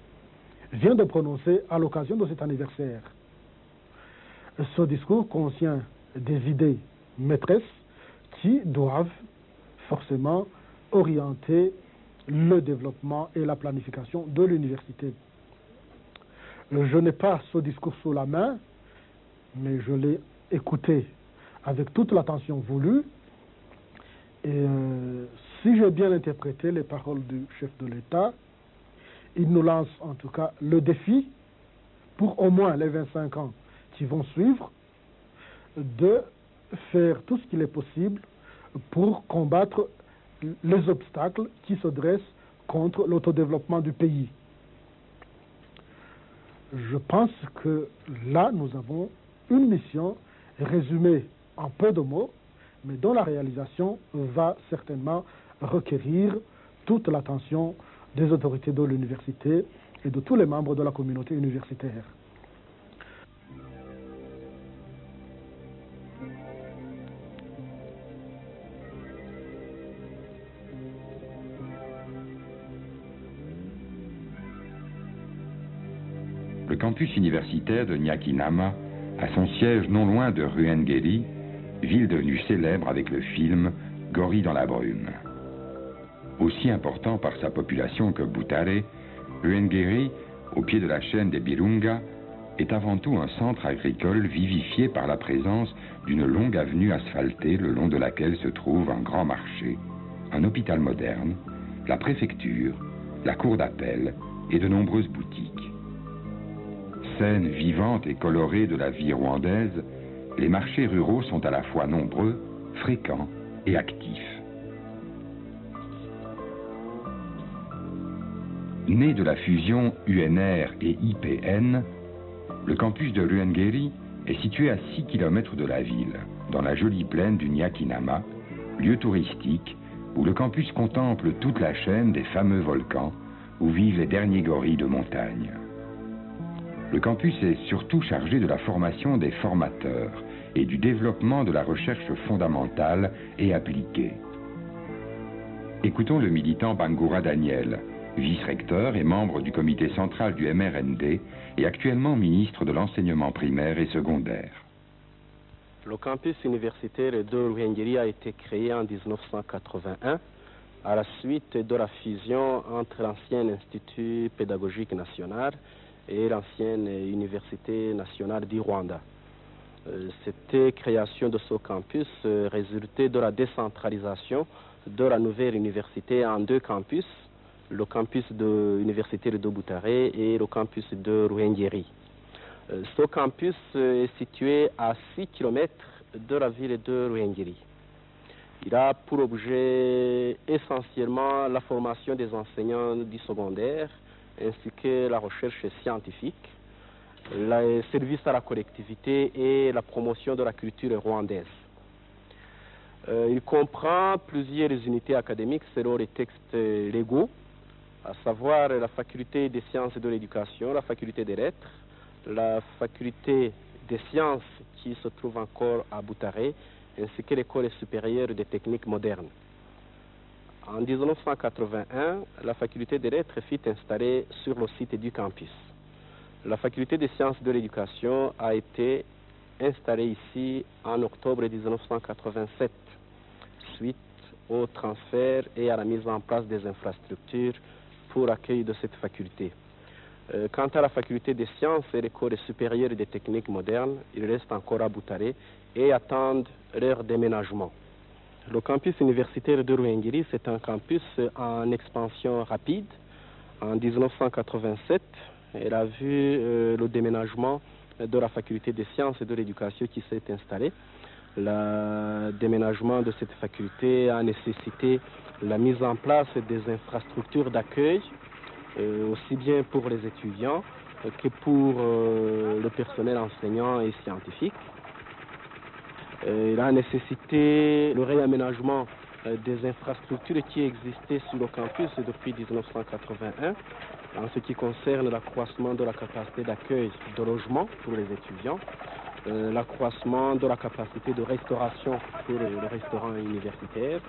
vient de prononcer à l'occasion de cet anniversaire. Ce discours contient des idées maîtresses qui doivent forcément orienter le développement et la planification de l'université. Je n'ai pas ce discours sous la main, mais je l'ai écouté avec toute l'attention voulue. Et si j'ai bien interprété les paroles du chef de l'État, il nous lance en tout cas le défi, pour au moins les 25 ans qui vont suivre, de faire tout ce qu'il est possible pour combattre les obstacles qui se dressent contre l'autodéveloppement du pays. Je pense que là, nous avons une mission résumée en peu de mots, mais dont la réalisation va certainement requérir toute l'attention des autorités de l'université et de tous les membres de la communauté universitaire. Le campus universitaire de Nyakinama a son siège non loin de Ruhengeri, ville devenue célèbre avec le film Gorille dans la brume. Aussi important par sa population que Butare, Ruhengeri, au pied de la chaîne des Virunga, est avant tout un centre agricole vivifié par la présence d'une longue avenue asphaltée le long de laquelle se trouve un grand marché, un hôpital moderne, la préfecture, la cour d'appel et de nombreuses boutiques. Scène vivante et colorée de la vie rwandaise, les marchés ruraux sont à la fois nombreux, fréquents et actifs. Né de la fusion UNR et IPN, le campus de Ruhengeri est situé à 6 km de la ville, dans la jolie plaine du Nyakinama, lieu touristique où le campus contemple toute la chaîne des fameux volcans où vivent les derniers gorilles de montagne. Le campus est surtout chargé de la formation des formateurs et du développement de la recherche fondamentale et appliquée. Écoutons le militant Bangura Daniel, vice-recteur et membre du comité central du MRND et actuellement ministre de l'enseignement primaire et secondaire. Le campus universitaire de Ruhengeri a été créé en 1981 à la suite de la fusion entre l'ancien Institut pédagogique national et l'ancienne Université nationale du Rwanda. Cette création de ce campus résultait de la décentralisation de la nouvelle université en 2 campus, le campus universitaire de Butare et le campus de Ruhengeri. Ce campus est situé à 6 km de la ville de Ruhengeri. Il a pour objet essentiellement la formation des enseignants du secondaire ainsi que la recherche scientifique, le service à la collectivité et la promotion de la culture rwandaise. Il comprend plusieurs unités académiques selon les textes légaux, à savoir la faculté des sciences et de l'éducation, la faculté des lettres, la faculté des sciences qui se trouve encore à Butare, ainsi que l'école supérieure des techniques modernes. En 1981, la faculté des lettres fut installée sur le site du campus. La faculté des sciences de l'éducation a été installée ici en octobre 1987, suite au transfert et à la mise en place des infrastructures pour l'accueil de cette faculté. Quant à la faculté des sciences et l'école supérieure des techniques modernes, ils restent encore à Butare et attendent leur déménagement. Le campus universitaire de Ruhengeri, c'est un campus en expansion rapide. En 1987, elle a vu le déménagement de la faculté des sciences et de l'éducation qui s'est installée. Le déménagement de cette faculté a nécessité la mise en place des infrastructures d'accueil aussi bien pour les étudiants que pour le personnel enseignant et scientifique. Il a nécessité le réaménagement des infrastructures qui existaient sur le campus depuis 1981 en ce qui concerne l'accroissement de la capacité d'accueil de logement pour les étudiants, l'accroissement de la capacité de restauration pour le restaurant universitaire,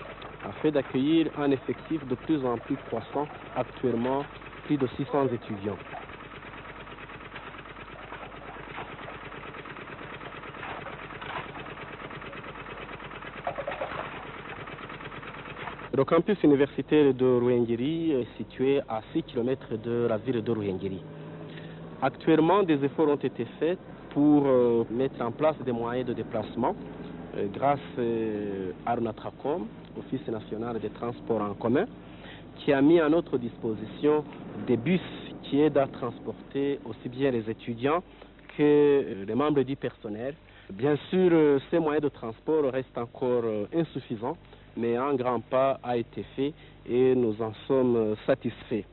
afin d'accueillir un effectif de plus en plus croissant, actuellement plus de 600 étudiants. Le campus universitaire de Ruhengeri est situé à 6 km de la ville de Ruhengeri. Actuellement, des efforts ont été faits pour mettre en place des moyens de déplacement grâce à Runatracom, Office national des transports en commun, qui a mis à notre disposition des bus qui aident à transporter aussi bien les étudiants que les membres du personnel. Bien sûr, ces moyens de transport restent encore insuffisants, mais un grand pas a été fait et nous en sommes satisfaits.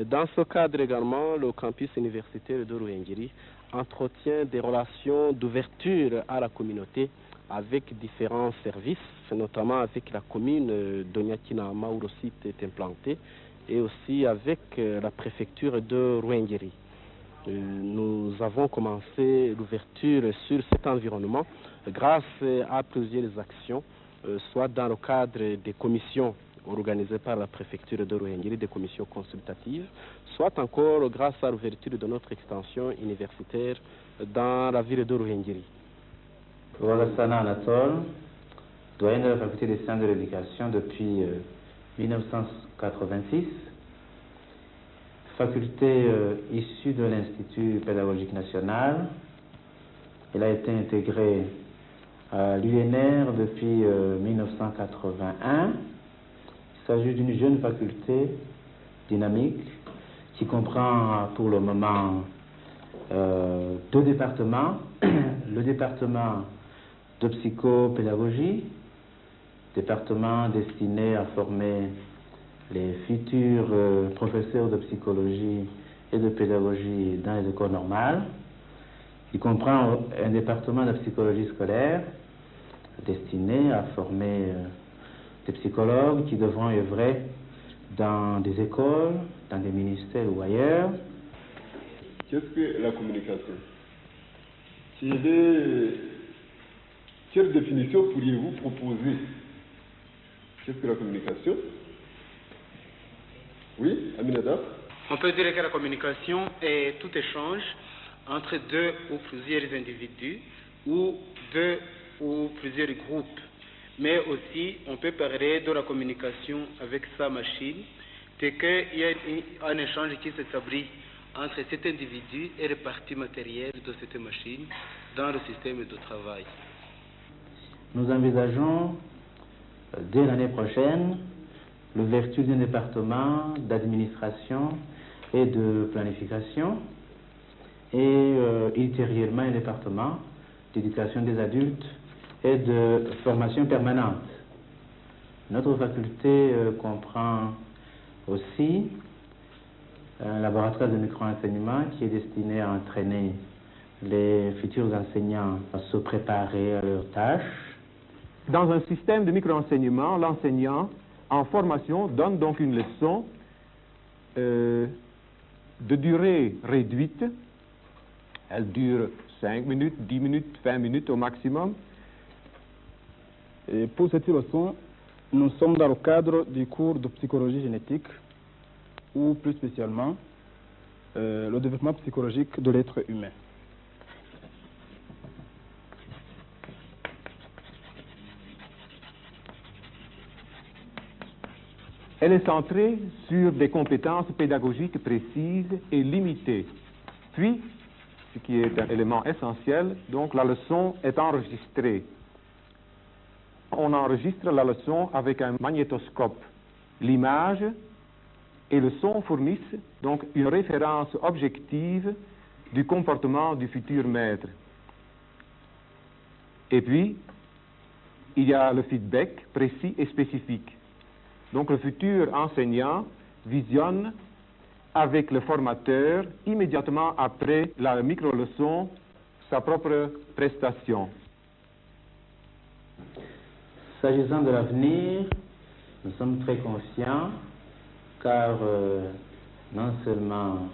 Dans ce cadre également, le campus universitaire de Ruhengeri entretient des relations d'ouverture à la communauté avec différents services, notamment avec la commune de Nyakinama où le site est implanté et aussi avec la préfecture de Ruhengeri. Nous avons commencé l'ouverture sur cet environnement grâce à plusieurs actions, soit dans le cadre des commissions organisées par la préfecture de Ruhengeri, des commissions consultatives, soit encore grâce à l'ouverture de notre extension universitaire dans la ville de Ruhengeri. Rwagasana Anatole, doyen de la faculté des sciences de l'éducation depuis 1986, faculté issue de l'Institut pédagogique national. Elle a été intégrée à l'UNR depuis 1981. Il s'agit d'une jeune faculté dynamique qui comprend pour le moment deux départements. Le département de psychopédagogie, département destiné à former les futurs professeurs de psychologie et de pédagogie dans les écoles normales. Il comprend un département de psychologie scolaire destiné à former des psychologues qui devront œuvrer dans des écoles, dans des ministères ou ailleurs. Qu'est-ce que la communication? Quelle définition pourriez-vous proposer? Qu'est-ce que la communication? Oui, Aminata? On peut dire que la communication est tout échange entre deux ou plusieurs individus ou deux ou plusieurs groupes. Mais aussi, on peut parler de la communication avec sa machine, c'est qu'il y a un échange qui s'établit entre cet individu et les parties matérielles de cette machine dans le système de travail. Nous envisageons dès l'année prochaine l'ouverture d'un département d'administration et de planification et ultérieurement un département d'éducation des adultes et de formation permanente. Notre faculté comprend aussi un laboratoire de micro-enseignement qui est destiné à entraîner les futurs enseignants à se préparer à leurs tâches. Dans un système de micro-enseignement, l'enseignant en formation donne donc une leçon de durée réduite. Elle dure 5 minutes, 10 minutes, 20 minutes au maximum. Et pour cette leçon, nous sommes dans le cadre du cours de psychologie génétique, ou plus spécialement, le développement psychologique de l'être humain. Elle est centrée sur des compétences pédagogiques précises et limitées. Puis, ce qui est un élément essentiel, donc la leçon est enregistrée. On enregistre la leçon avec un magnétoscope. L'image et le son fournissent donc une référence objective du comportement du futur maître. Et puis, il y a le feedback précis et spécifique. Donc le futur enseignant visionne avec le formateur immédiatement après la micro-leçon, sa propre prestation. S'agissant de l'avenir, nous sommes très conscients car non seulement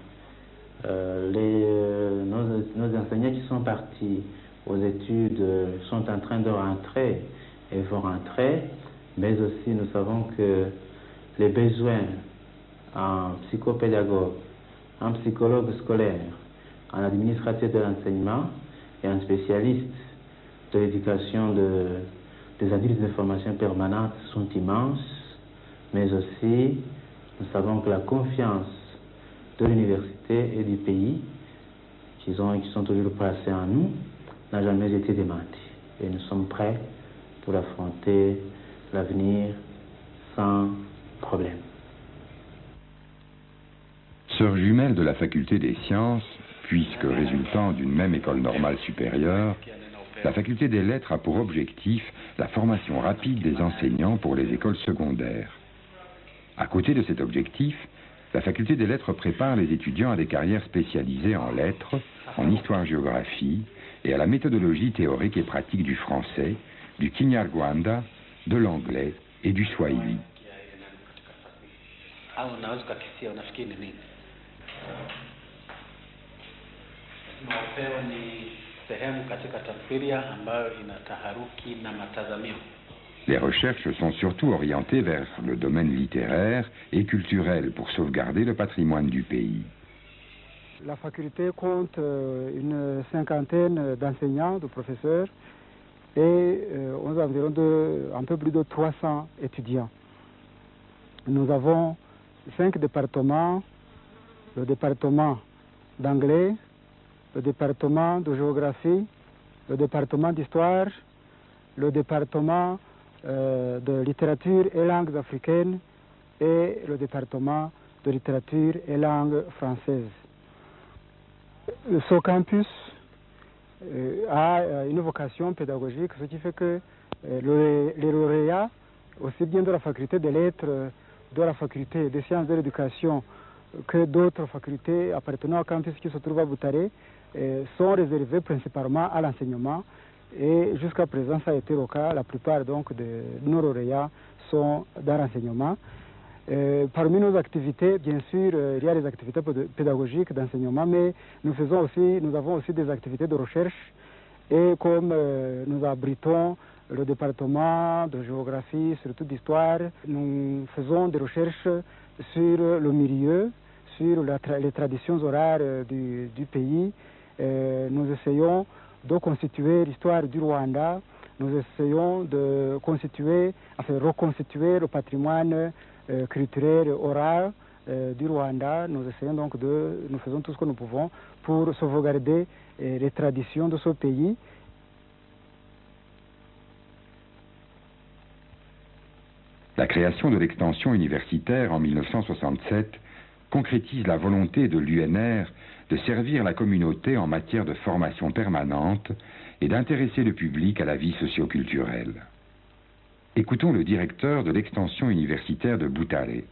nos enseignants qui sont partis aux études sont en train de rentrer et vont rentrer, mais aussi nous savons que les besoins en psychopédagogue, en psychologue scolaire, en administrateur de l'enseignement et en spécialiste de l'éducation des adultes de formation permanente sont immenses, mais aussi nous savons que la confiance de l'université et du pays qui sont toujours placés en nous n'a jamais été démentie. Et nous sommes prêts pour affronter l'avenir sans problème. Sœur jumelle de la faculté des sciences, puisque résultant d'une même école normale supérieure, la faculté des lettres a pour objectif la formation rapide des enseignants pour les écoles secondaires. À côté de cet objectif, la faculté des lettres prépare les étudiants à des carrières spécialisées en lettres, en histoire-géographie et à la méthodologie théorique et pratique du français, du Kinyarwanda, de l'anglais et du swahili. Mapeo ni sehemu katika tamthilia ambayo ina taharuki na matazamio. Les recherches sont surtout orientées vers le domaine littéraire et culturel pour sauvegarder le patrimoine du pays. La faculté compte une cinquantaine d'enseignants, de professeurs et environ un peu plus de 300 étudiants. Nous avons 5 départements, le département d'anglais, le département de géographie, le département d'histoire, le département de littérature et langues africaines et le département de littérature et langues françaises. Ce campus a une vocation pédagogique, ce qui fait que les lauréats, aussi bien de la faculté des lettres, de la faculté des sciences de l'éducation que d'autres facultés appartenant au campus qui se trouvent à Butare, sont réservés principalement à l'enseignement et jusqu'à présent ça a été le cas. La plupart donc de nos lauréats sont dans l'enseignement. Parmi nos activités, bien sûr, il y a les activités pédagogiques d'enseignement, mais nous avons aussi des activités de recherche et comme nous abritons le département de géographie, surtout d'histoire, nous faisons des recherches sur le milieu, sur les traditions orales du pays. Nous essayons de constituer l'histoire du Rwanda, nous essayons de reconstituer le patrimoine culturel oral du Rwanda. Nous faisons tout ce que nous pouvons pour sauvegarder les traditions de ce pays. La création de l'extension universitaire en 1967 concrétise la volonté de l'UNR de servir la communauté en matière de formation permanente et d'intéresser le public à la vie socio-culturelle. Écoutons le directeur de l'extension universitaire de Butare.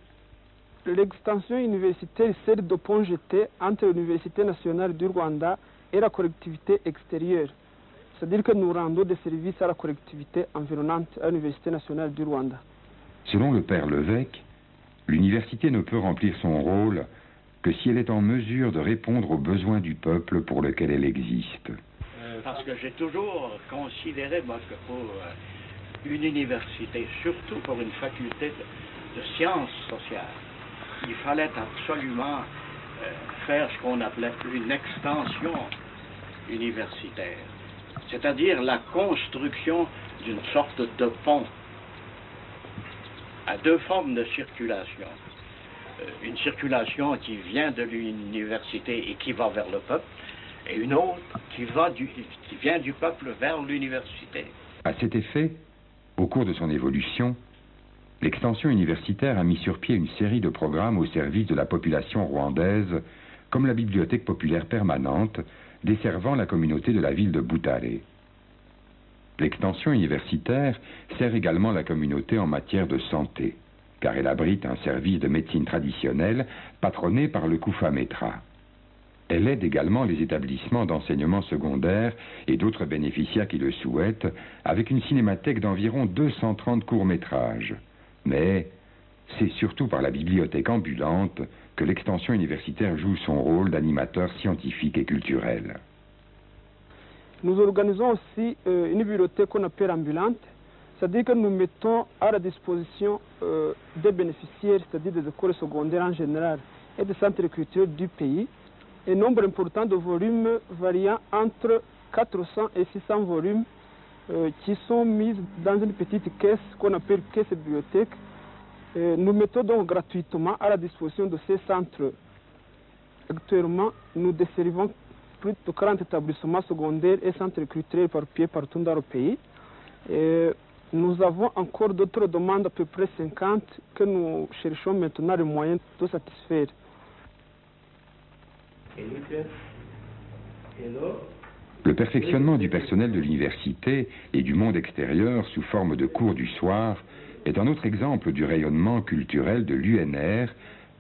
L'extension universitaire sert de pont jeté entre l'Université nationale du Rwanda et la collectivité extérieure. C'est-à-dire que nous rendons des services à la collectivité environnante à l'Université nationale du Rwanda. Selon le père Levesque, l'université ne peut remplir son rôle que si elle est en mesure de répondre aux besoins du peuple pour lequel elle existe. Parce que j'ai toujours considéré moi, que pour une université, surtout pour une faculté de sciences sociales, il fallait absolument faire ce qu'on appelait une extension universitaire, c'est-à-dire la construction d'une sorte de pont à deux formes de circulation. Une circulation qui vient de l'université et qui va vers le peuple, et une autre qui vient du peuple vers l'université. À cet effet, au cours de son évolution, l'extension universitaire a mis sur pied une série de programmes au service de la population rwandaise, comme la bibliothèque populaire permanente, desservant la communauté de la ville de Butare. L'extension universitaire sert également la communauté en matière de santé, car elle abrite un service de médecine traditionnelle patronné par le Kufa-Metra. Elle aide également les établissements d'enseignement secondaire et d'autres bénéficiaires qui le souhaitent, avec une cinémathèque d'environ 230 courts-métrages. Mais c'est surtout par la bibliothèque ambulante que l'extension universitaire joue son rôle d'animateur scientifique et culturel. Nous organisons aussi une bibliothèque qu'on appelle ambulante, c'est-à-dire que nous mettons à la disposition des bénéficiaires, c'est-à-dire des écoles secondaires en général et des centres culturels du pays, un nombre important de volumes variant entre 400 et 600 volumes qui sont mis dans une petite caisse qu'on appelle caisse bibliothèque. Nous mettons donc gratuitement à la disposition de ces centres. Actuellement, nous desservons plus de 40 établissements secondaires et centres culturels éparpillés partout dans le pays. Et nous avons encore d'autres demandes, à peu près 50, que nous cherchons maintenant les moyens de satisfaire. Le perfectionnement du personnel de l'université et du monde extérieur sous forme de cours du soir est un autre exemple du rayonnement culturel de l'UNR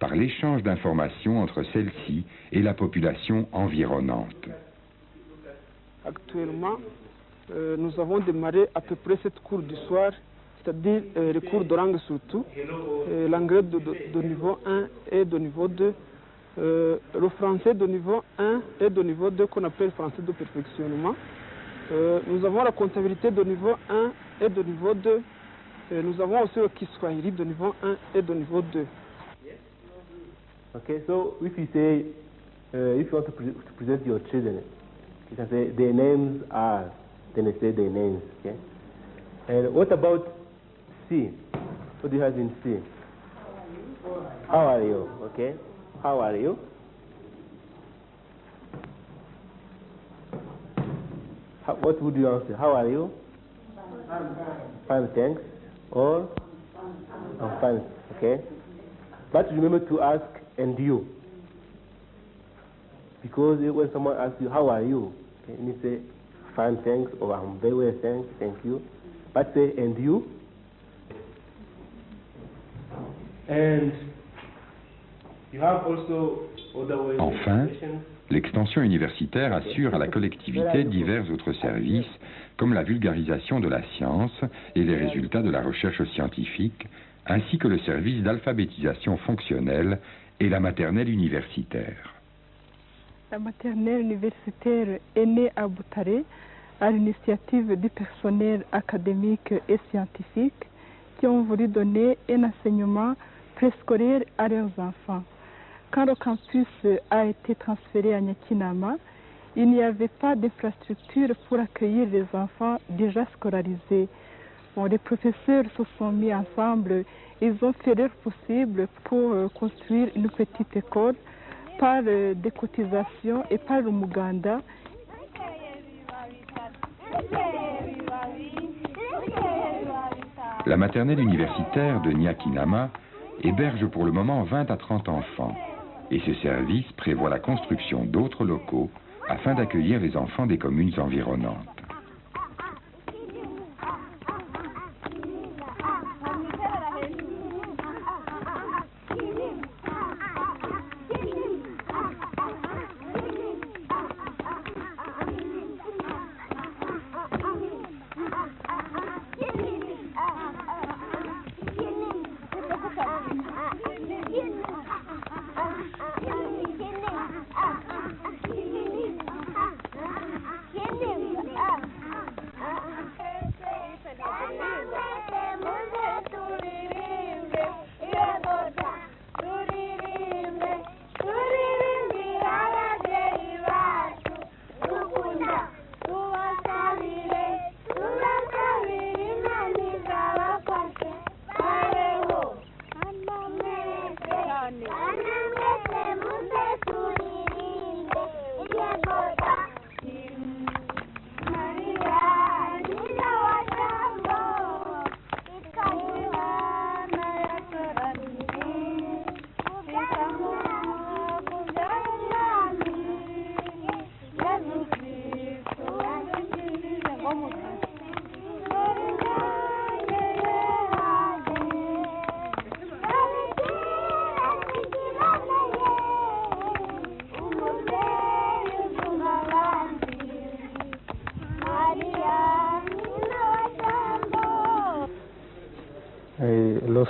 par l'échange d'informations entre celle-ci et la population environnante. Actuellement, nous avons démarré à peu près 7 cours du soir, c'est-à-dire les cours de langue surtout, l'anglais de niveau 1 et de niveau 2, le français de niveau 1 et de niveau 2 qu'on appelle français de perfectionnement. Nous avons la comptabilité de niveau 1 et de niveau 2. Nous avons aussi le Kiswahili de niveau 1 et de niveau 2. Okay, so if you say, if you want to present your children, you can say their names are, then they say their names, okay? And what about C? What do you have in C? How are you? Okay? How are you? What would you answer? How are you? Fine, thanks. Or I'm fine, okay? But remember to ask, and you? Because when someone asks you, how are you? Okay, and you say, fine, thanks, or I'm very well, thanks, thank you. But say, and you? And you have also other ways. Enfin, l'extension universitaire assure à la collectivité divers autres services, comme la vulgarisation de la science et les résultats de la recherche scientifique, ainsi que le service d'alphabétisation fonctionnelle et la maternelle universitaire. La maternelle universitaire est née à Butare à l'initiative du personnel académique et scientifique qui ont voulu donner un enseignement préscolaire à leurs enfants. Quand le campus a été transféré à Nyakinama, il n'y avait pas d'infrastructure pour accueillir les enfants déjà scolarisés. Bon, les professeurs se sont mis ensemble, ils ont fait leur possible pour construire une petite école par des cotisations et par le Muganda. La maternelle universitaire de Nyakinama héberge pour le moment 20 à 30 enfants et ce service prévoit la construction d'autres locaux afin d'accueillir les enfants des communes environnantes. Ah!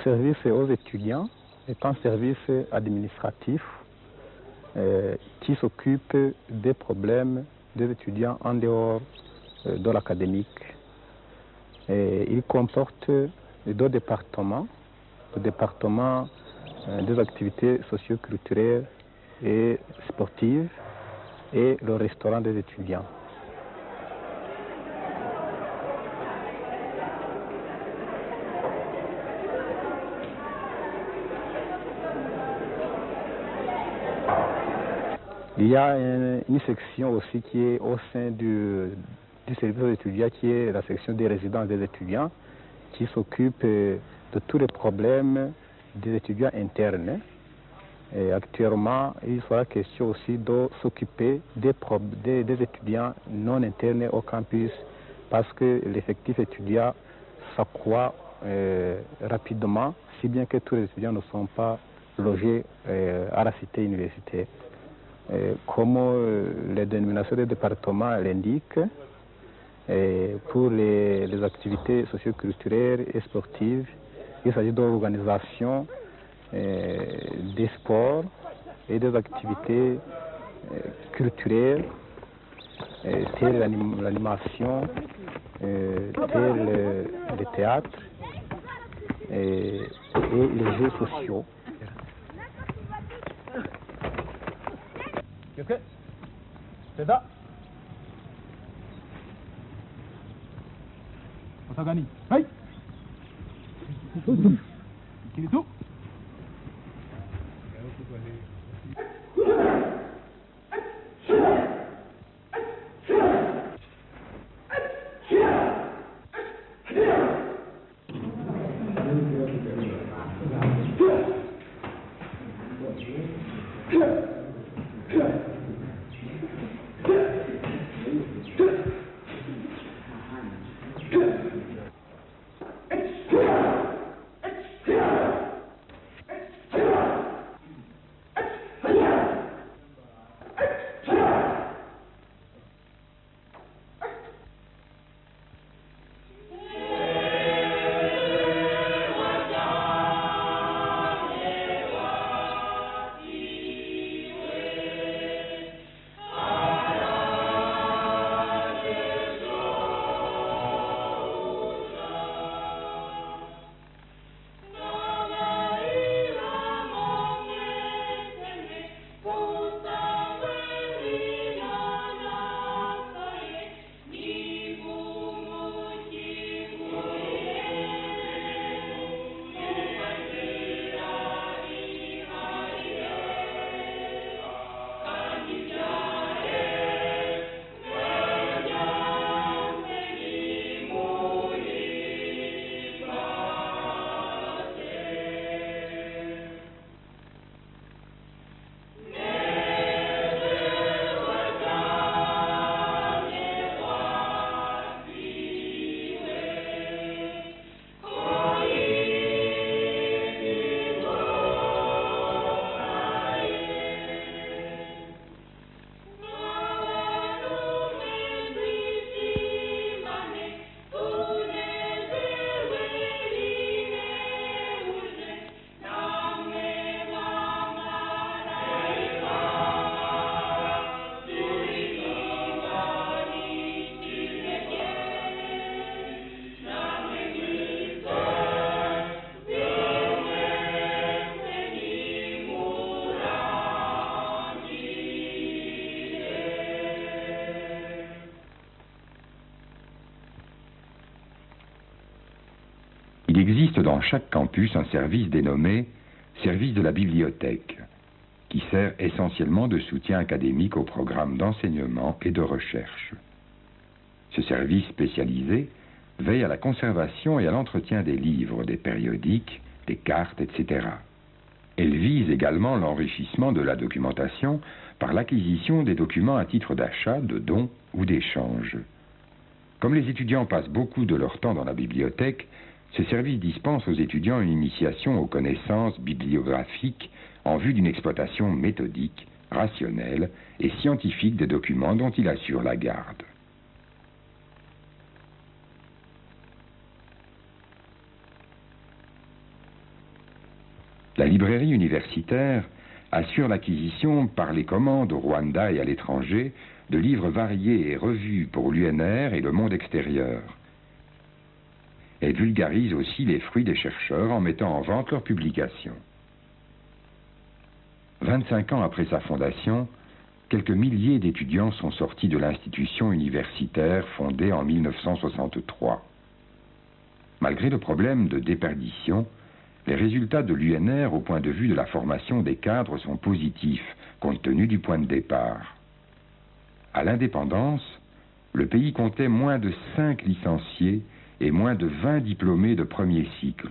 service aux étudiants est un service administratif qui s'occupe des problèmes des étudiants en dehors de l'académique. Il comporte deux départements, le département des activités socio-culturelles et sportives et le restaurant des étudiants. Il y a une section aussi qui est au sein du service des étudiants, qui est la section des résidences des étudiants, qui s'occupe de tous les problèmes des étudiants internes. Et actuellement, il sera question aussi de s'occuper des étudiants non internes au campus, parce que l'effectif étudiant s'accroît rapidement, si bien que tous les étudiants ne sont pas logés à la cité universitaire. Comme les dénominations des départements l'indiquent, pour les activités socio-culturelles et sportives, il s'agit de l'organisation des sports et des activités culturelles, telles l'animation, telles le théâtre et les jeux sociaux. Ok, c'est ça. Otagani,はい。切りと。Il existe dans chaque campus un service dénommé « Service de la bibliothèque » qui sert essentiellement de soutien académique aux programmes d'enseignement et de recherche. Ce service spécialisé veille à la conservation et à l'entretien des livres, des périodiques, des cartes, etc. Elle vise également l'enrichissement de la documentation par l'acquisition des documents à titre d'achat, de don ou d'échange. Comme les étudiants passent beaucoup de leur temps dans la bibliothèque, ce service dispense aux étudiants une initiation aux connaissances bibliographiques en vue d'une exploitation méthodique, rationnelle et scientifique des documents dont il assure la garde. La librairie universitaire assure l'acquisition par les commandes au Rwanda et à l'étranger de livres variés et revues pour l'UNR et le monde extérieur. Elle vulgarise aussi les fruits des chercheurs en mettant en vente leurs publications. 25 ans après sa fondation, quelques milliers d'étudiants sont sortis de l'institution universitaire fondée en 1963. Malgré le problème de déperdition, les résultats de l'UNR au point de vue de la formation des cadres sont positifs, compte tenu du point de départ. À l'indépendance, le pays comptait moins de 5 licenciés et moins de 20 diplômés de premier cycle.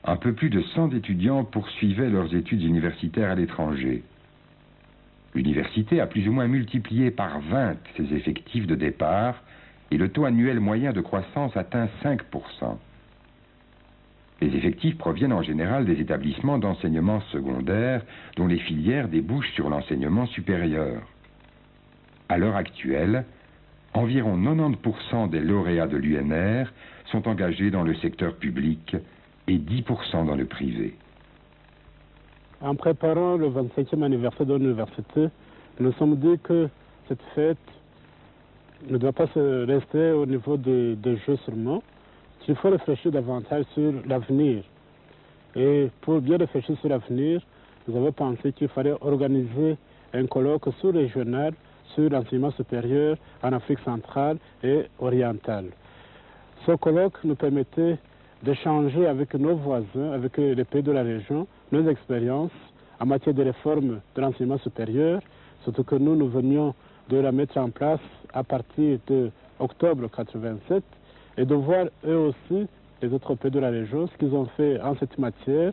Un peu plus de 100 étudiants poursuivaient leurs études universitaires à l'étranger. L'université a plus ou moins multiplié par 20 ses effectifs de départ et le taux annuel moyen de croissance atteint 5%. Les effectifs proviennent en général des établissements d'enseignement secondaire dont les filières débouchent sur l'enseignement supérieur. À l'heure actuelle, environ 90% des lauréats de l'UNR sont engagés dans le secteur public et 10% dans le privé. En préparant le 25e anniversaire de l'université, nous nous sommes dit que cette fête ne doit pas se rester au niveau des jeux seulement, qu'il faut réfléchir davantage sur l'avenir. Et pour bien réfléchir sur l'avenir, nous avons pensé qu'il fallait organiser un colloque sous-régional sur l'enseignement supérieur en Afrique centrale et orientale. Ce colloque nous permettait d'échanger avec nos voisins, avec les pays de la région, nos expériences en matière de réforme de l'enseignement supérieur, surtout que nous venions de la mettre en place à partir de octobre 1987, et de voir eux aussi, les autres pays de la région, ce qu'ils ont fait en cette matière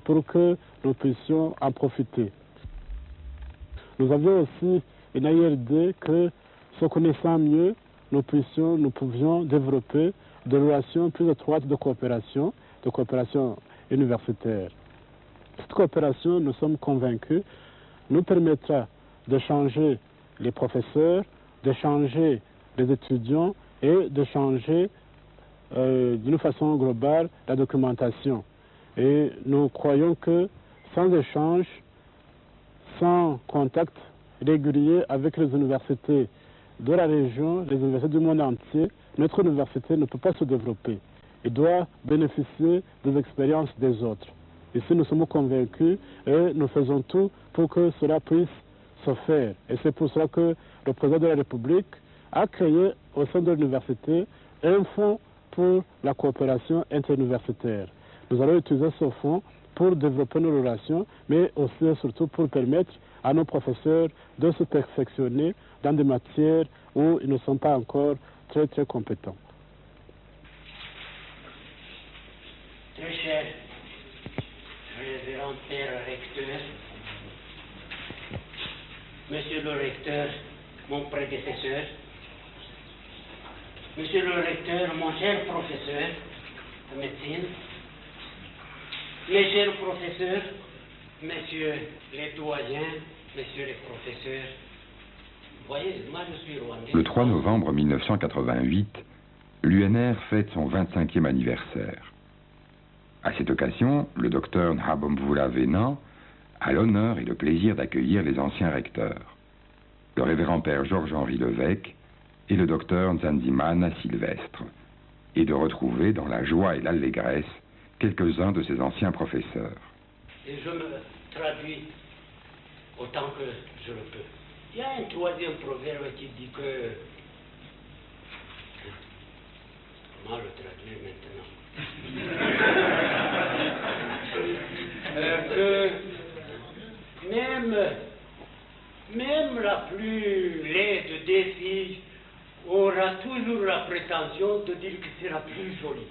pour que nous puissions en profiter. Nous avions aussi une ailleurs idée que, se connaissant mieux, nous pouvions développer des relations plus étroites de coopération universitaire. Cette coopération, nous sommes convaincus, nous permettra d'échanger les professeurs, d'échanger les étudiants et d'échanger d'une façon globale la documentation. Et nous croyons que sans échange, sans contact régulier avec les universités de la région, les universités du monde entier, notre université ne peut pas se développer. Elle doit bénéficier des expériences des autres. Ici, nous sommes convaincus et nous faisons tout pour que cela puisse se faire. Et c'est pour cela que le président de la République a créé au sein de l'université un fonds pour la coopération interuniversitaire. Nous allons utiliser ce fonds pour développer nos relations, mais aussi et surtout pour permettre à nos professeurs de se perfectionner dans des matières où ils ne sont pas encore très compétents. Très cher révérend père recteur, monsieur le recteur, mon prédécesseur, monsieur le recteur, mon cher professeur de médecine, mes chers professeurs, messieurs les doyens, messieurs les professeurs, voyez, moi je suis rwandais. Le 3 novembre 1988, l'UNR fête son 25e anniversaire. À cette occasion, le docteur Nhabomvula Venant a l'honneur et le plaisir d'accueillir les anciens recteurs, le révérend père Georges-Henri Levesque et le docteur Nzanzimana Sylvestre, et de retrouver dans la joie et l'allégresse quelques-uns de ses anciens professeurs. Et je me traduis autant que je le peux. Il y a un troisième proverbe qui dit que... Comment le traduire maintenant? Que même la plus laide des filles aura toujours la prétention de dire que c'est la plus jolie.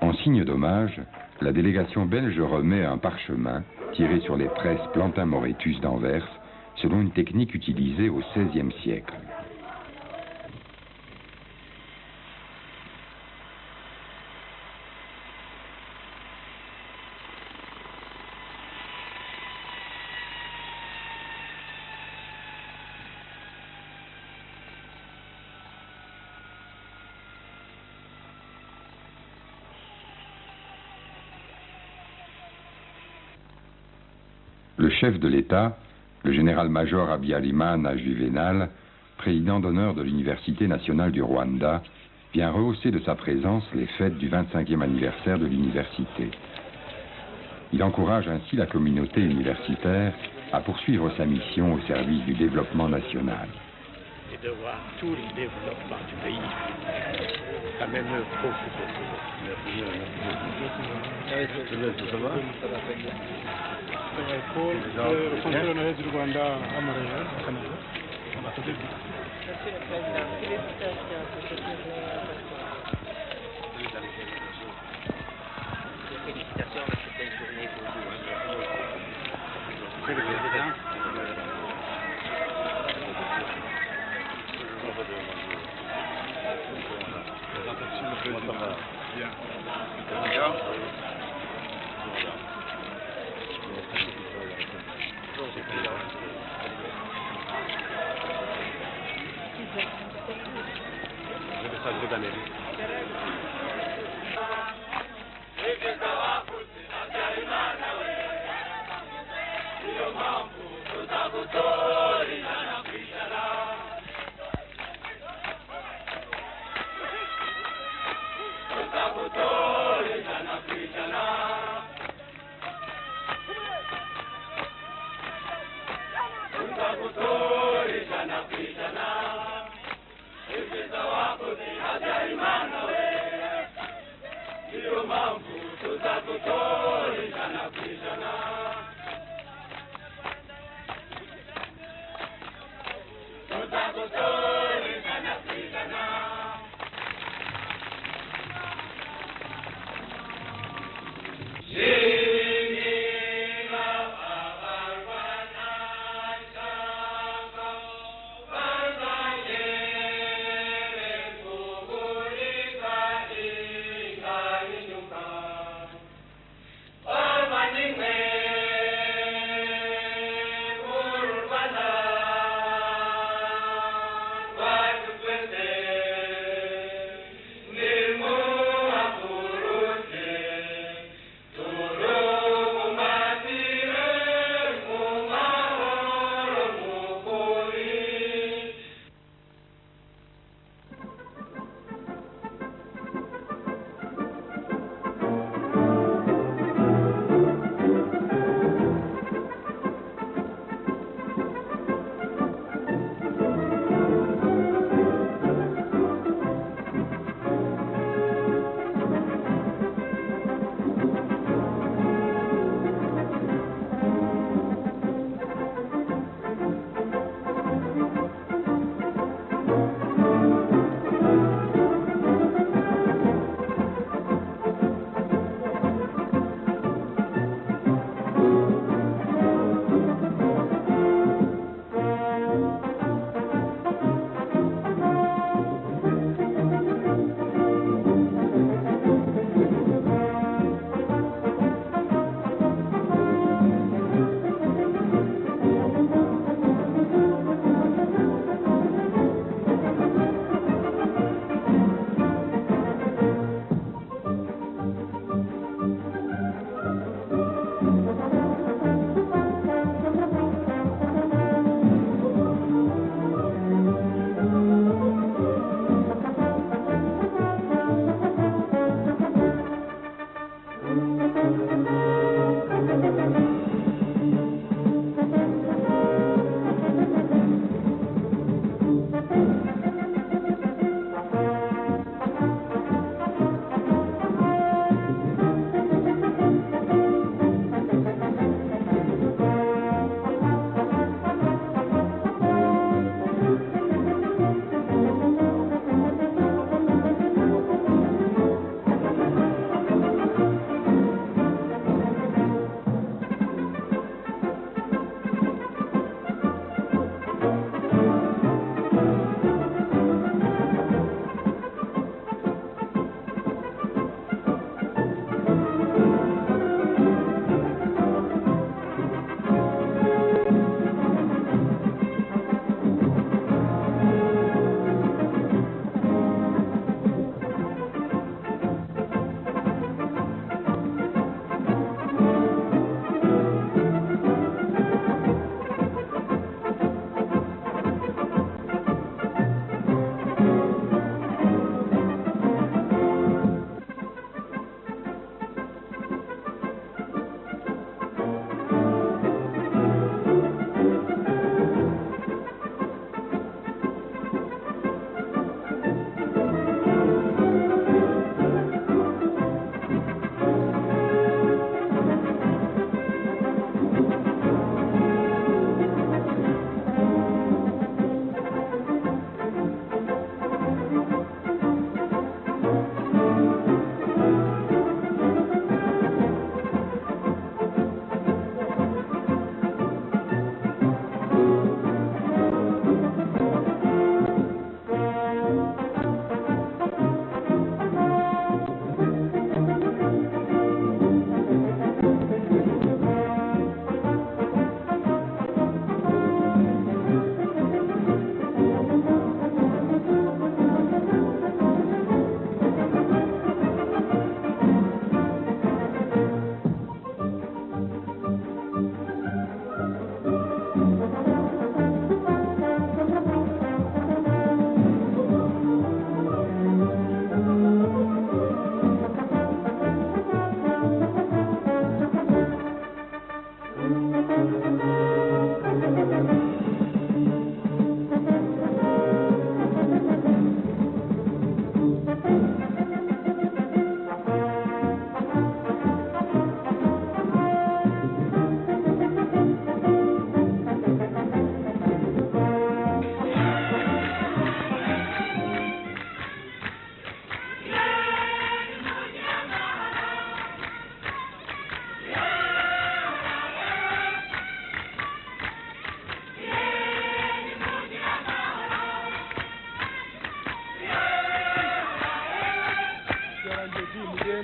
En signe d'hommage, la délégation belge remet un parchemin tiré sur les presses Plantin-Moretus d'Anvers, selon une technique utilisée au XVIe siècle. Le chef de l'État, le général-major Habyarimana Juvénal, président d'honneur de l'Université nationale du Rwanda, vient rehausser de sa présence les fêtes du 25e anniversaire de l'université. Il encourage ainsi la communauté universitaire à poursuivre sa mission au service du développement national. Et de voir tout le développement du pays. Ça m'émeut beaucoup. Félicitations, c'était une journée pour vous. Amen.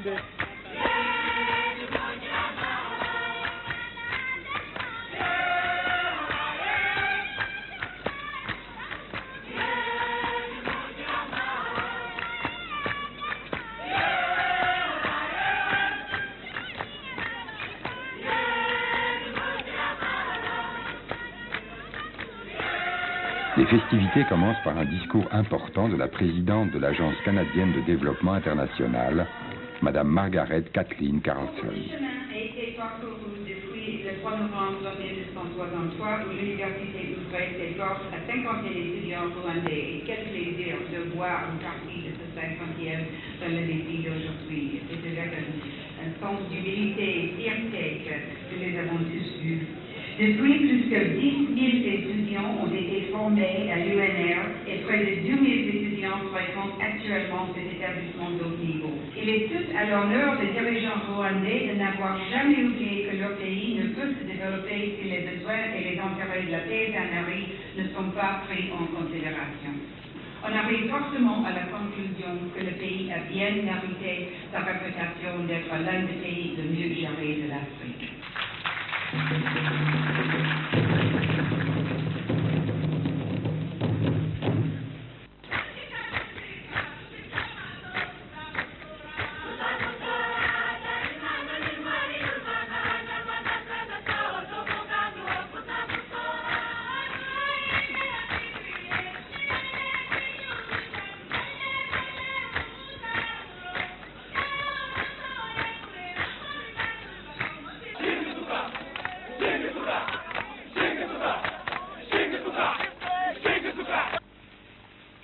imbere. Les festivités commencent par un discours important de la présidente de l'Agence canadienne de développement international, Madame Margaret Kathleen Carlson. Le chemin a été parcouru depuis le 3 novembre 1963 où l'université ouvrait ses portes à 50 étudiants rwandais et quel plaisir de voir une partie de ce 50e dans le défi d'aujourd'hui. C'est avec un sens d'humilité et fierté que nous les avons tous vus. Depuis, plus que 10 000 étudiants ont été formés à l'UNR et près de 2 000 étudiants fréquentent actuellement cet établissement de haut niveau. Il est tout à l'honneur des dirigeants rwandais de n'avoir jamais oublié que leur pays ne peut se développer si les besoins et les intérêts de la paysannerie ne sont pas pris en considération. On arrive forcément à la conclusion que le pays a bien mérité sa réputation d'être l'un des pays les mieux gérés de l'Afrique.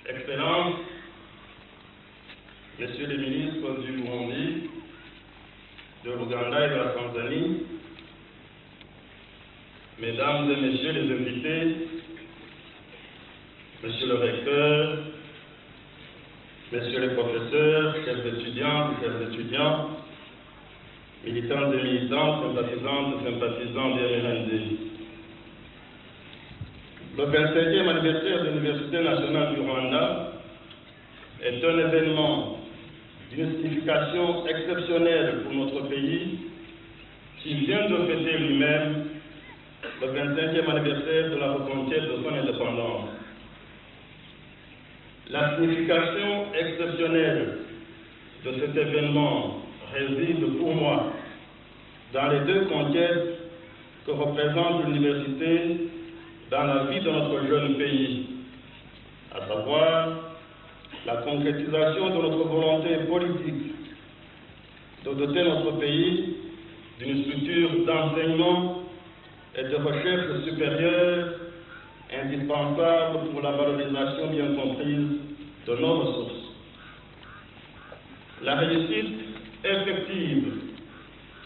Excellences, Messieurs les ministres du Burundi, de l'Ouganda et de la Tanzanie, Mesdames et Messieurs les invités, Monsieur le recteur, Messieurs les professeurs, chefs d'étudiants, militants et militants, sympathisantes et sympathisants des RND. Le 25e anniversaire de l'Université nationale du Rwanda est un événement d'une signification exceptionnelle pour notre pays qui vient de fêter lui-même le 25e anniversaire de la reconquête de son indépendance. La signification exceptionnelle de cet événement réside pour moi dans les deux conquêtes que représente l'université dans la vie de notre jeune pays, à savoir la concrétisation de notre volonté politique de doter notre pays d'une structure d'enseignement et de recherche supérieure indispensable pour la valorisation bien comprise de nos ressources. La réussite effective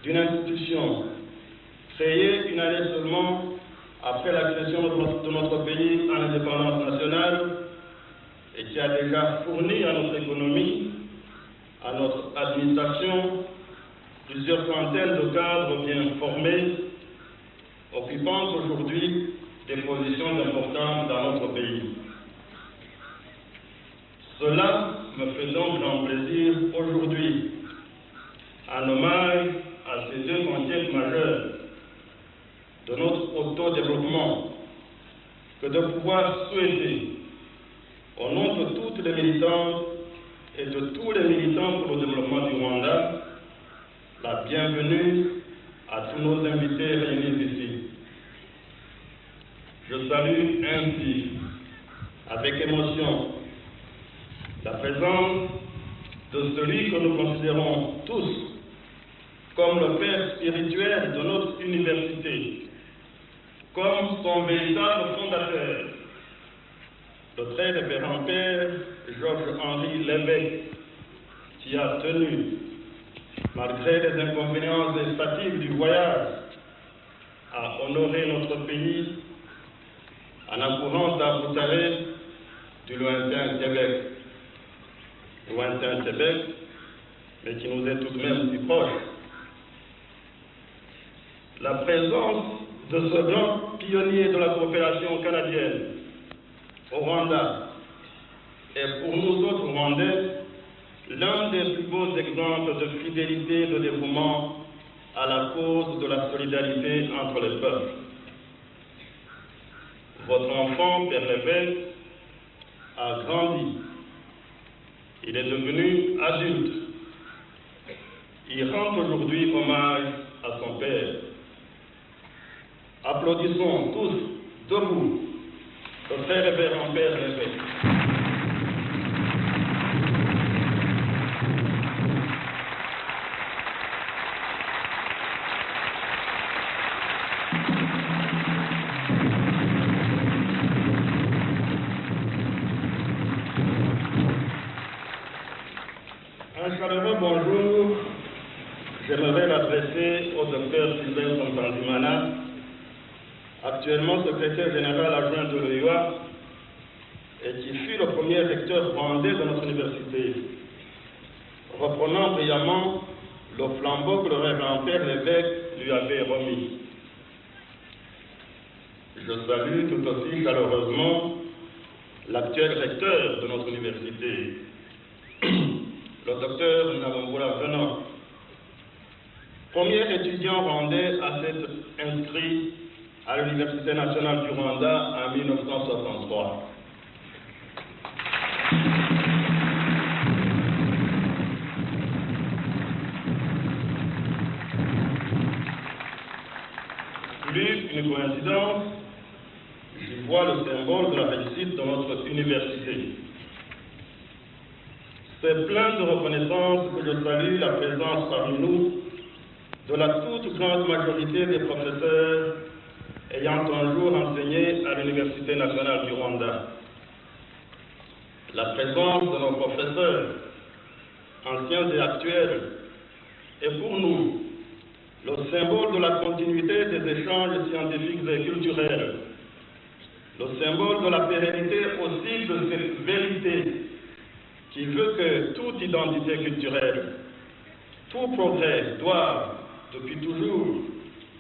d'une institution créée une année seulement après l'accession de notre pays à l'indépendance nationale et qui a déjà fourni à notre économie, à notre administration, plusieurs centaines de cadres bien formés, occupant aujourd'hui des positions importantes dans notre pays. Cela me fait donc grand plaisir aujourd'hui, en hommage à ces deux conquêtes majeures de notre autodéveloppement, que de pouvoir souhaiter, au nom de toutes les militantes et de tous les militants pour le développement du Rwanda, la bienvenue à tous nos invités réunis ici. Je salue ainsi, avec émotion, la présence de celui que nous considérons tous comme le père spirituel de notre université, comme son véritable fondateur, le très révérend père Georges-Henri Lévesque, qui a tenu, malgré les inconvénients et fatigues du voyage, à honorer notre pays en accourant à Boutaré du lointain Québec. Lointain Québec, mais qui nous est tout de même si proche. La présence de ce grand pionnier de la coopération canadienne au Rwanda est pour nous autres Rwandais l'un des plus beaux exemples de fidélité et de dévouement à la cause de la solidarité entre les peuples. Votre enfant, Père l'évêque, a grandi. Il est devenu adulte. Il rend aujourd'hui hommage à son père. Applaudissons tous, debout, le très révérend Père l'évêque. Un chaleureux bonjour, j'aimerais l'adresser au docteur Sylvain Ntandimana, actuellement secrétaire général adjoint de l'OIA et qui fut le premier recteur rwandais de notre université, reprenant brillamment le flambeau que le révérend Père l'évêque lui avait remis. Je salue tout aussi chaleureusement l'actuel recteur de notre université, le docteur Nabangula Venant, premier étudiant rwandais à s'être inscrit à l'Université nationale du Rwanda en 1963. Plus qu'une coïncidence, je vois le symbole de la réussite de notre université. C'est plein de reconnaissance que je salue la présence parmi nous de la toute grande majorité des professeurs ayant un jour enseigné à l'Université nationale du Rwanda. La présence de nos professeurs, anciens et actuels, est pour nous le symbole de la continuité des échanges scientifiques et culturels, le symbole de la pérennité aussi de cette vérité qui veut que toute identité culturelle, tout progrès doit, depuis toujours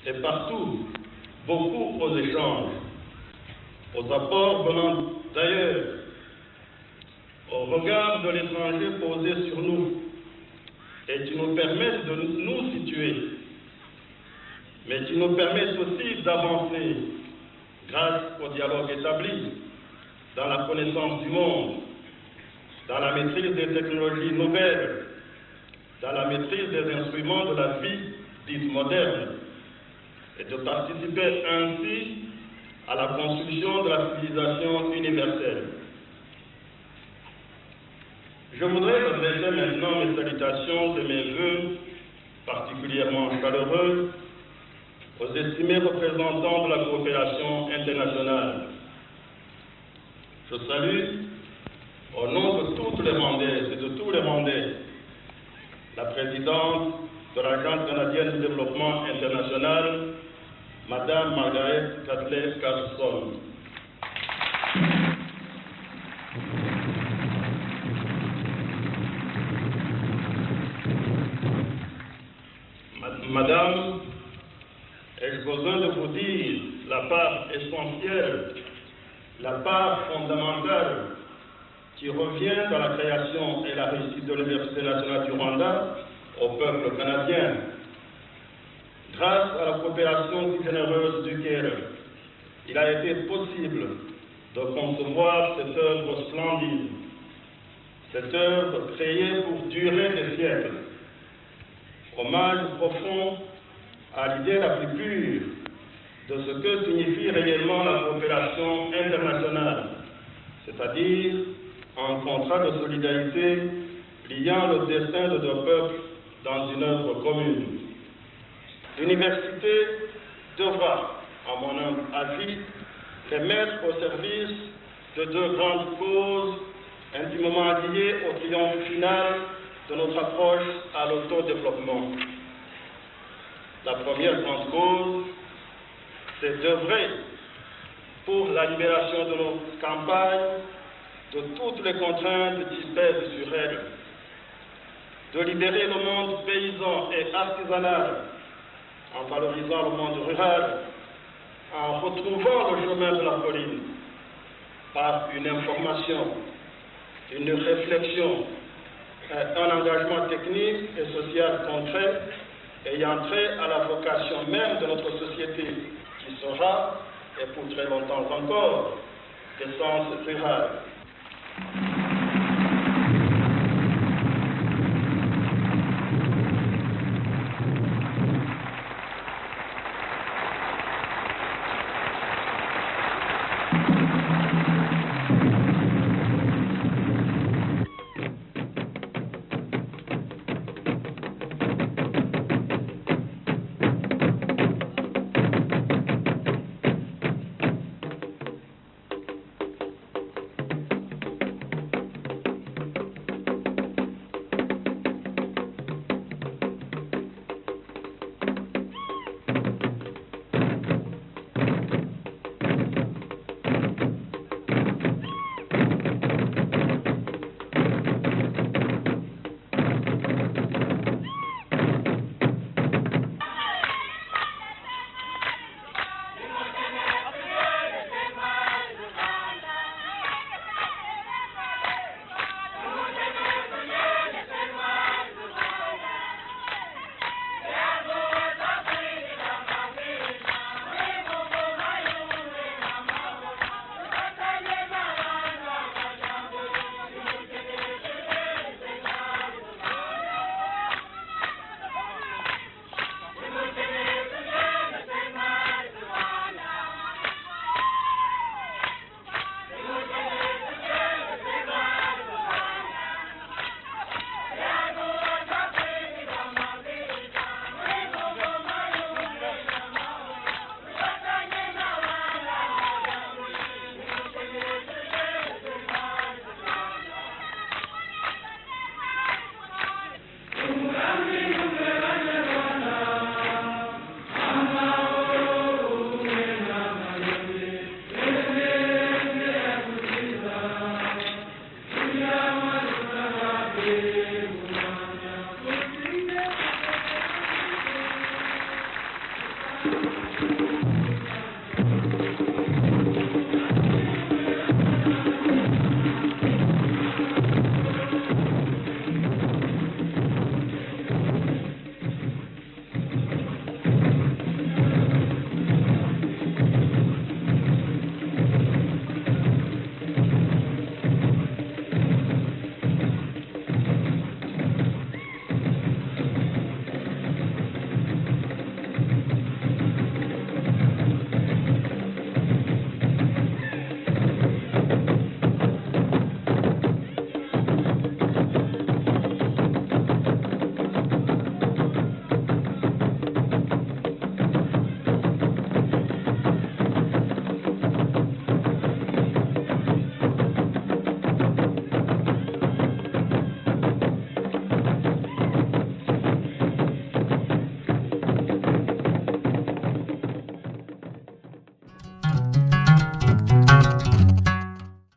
et partout, beaucoup aux échanges, aux apports venant d'ailleurs, au regard de l'étranger posé sur nous et qui nous permettent de nous situer, mais qui nous permettent aussi d'avancer grâce au dialogue établi dans la connaissance du monde, dans la maîtrise des technologies nouvelles, dans la maîtrise des instruments de la vie dite moderne, et de participer ainsi à la construction de la civilisation universelle. Je voudrais adresser maintenant mes salutations et mes vœux particulièrement chaleureux aux estimés représentants de la coopération internationale. Je salue, au nom de toutes les Rwandaises et de tous les Rwandais, la présidente de l'Agence canadienne de développement international, Madame Margaret Catley-Carson. Madame, ai-je besoin de vous dire la part essentielle, la part fondamentale qui revient dans la création et la réussite de l'Université nationale du Rwanda au peuple canadien. Grâce à la coopération si généreuse du Caire, il a été possible de concevoir cette œuvre splendide, cette œuvre créée pour durer des siècles. Hommage profond à l'idée la plus pure de ce que signifie réellement la coopération internationale, c'est-à-dire un contrat de solidarité liant le destin de deux peuples dans une œuvre commune. L'université devra, à mon humble avis, les mettre au service de deux grandes causes intimement liées au triomphe final de notre approche à l'autodéveloppement. La première grande cause, c'est d'œuvrer pour la libération de nos campagnes de toutes les contraintes qui pèsent sur elles, de libérer le monde paysan et artisanal en valorisant le monde rural, en retrouvant le chemin de la colline par une information, une réflexion un engagement technique et social concret ayant trait à la vocation même de notre société, qui sera, et pour très longtemps encore, d'essence rurale. Amen.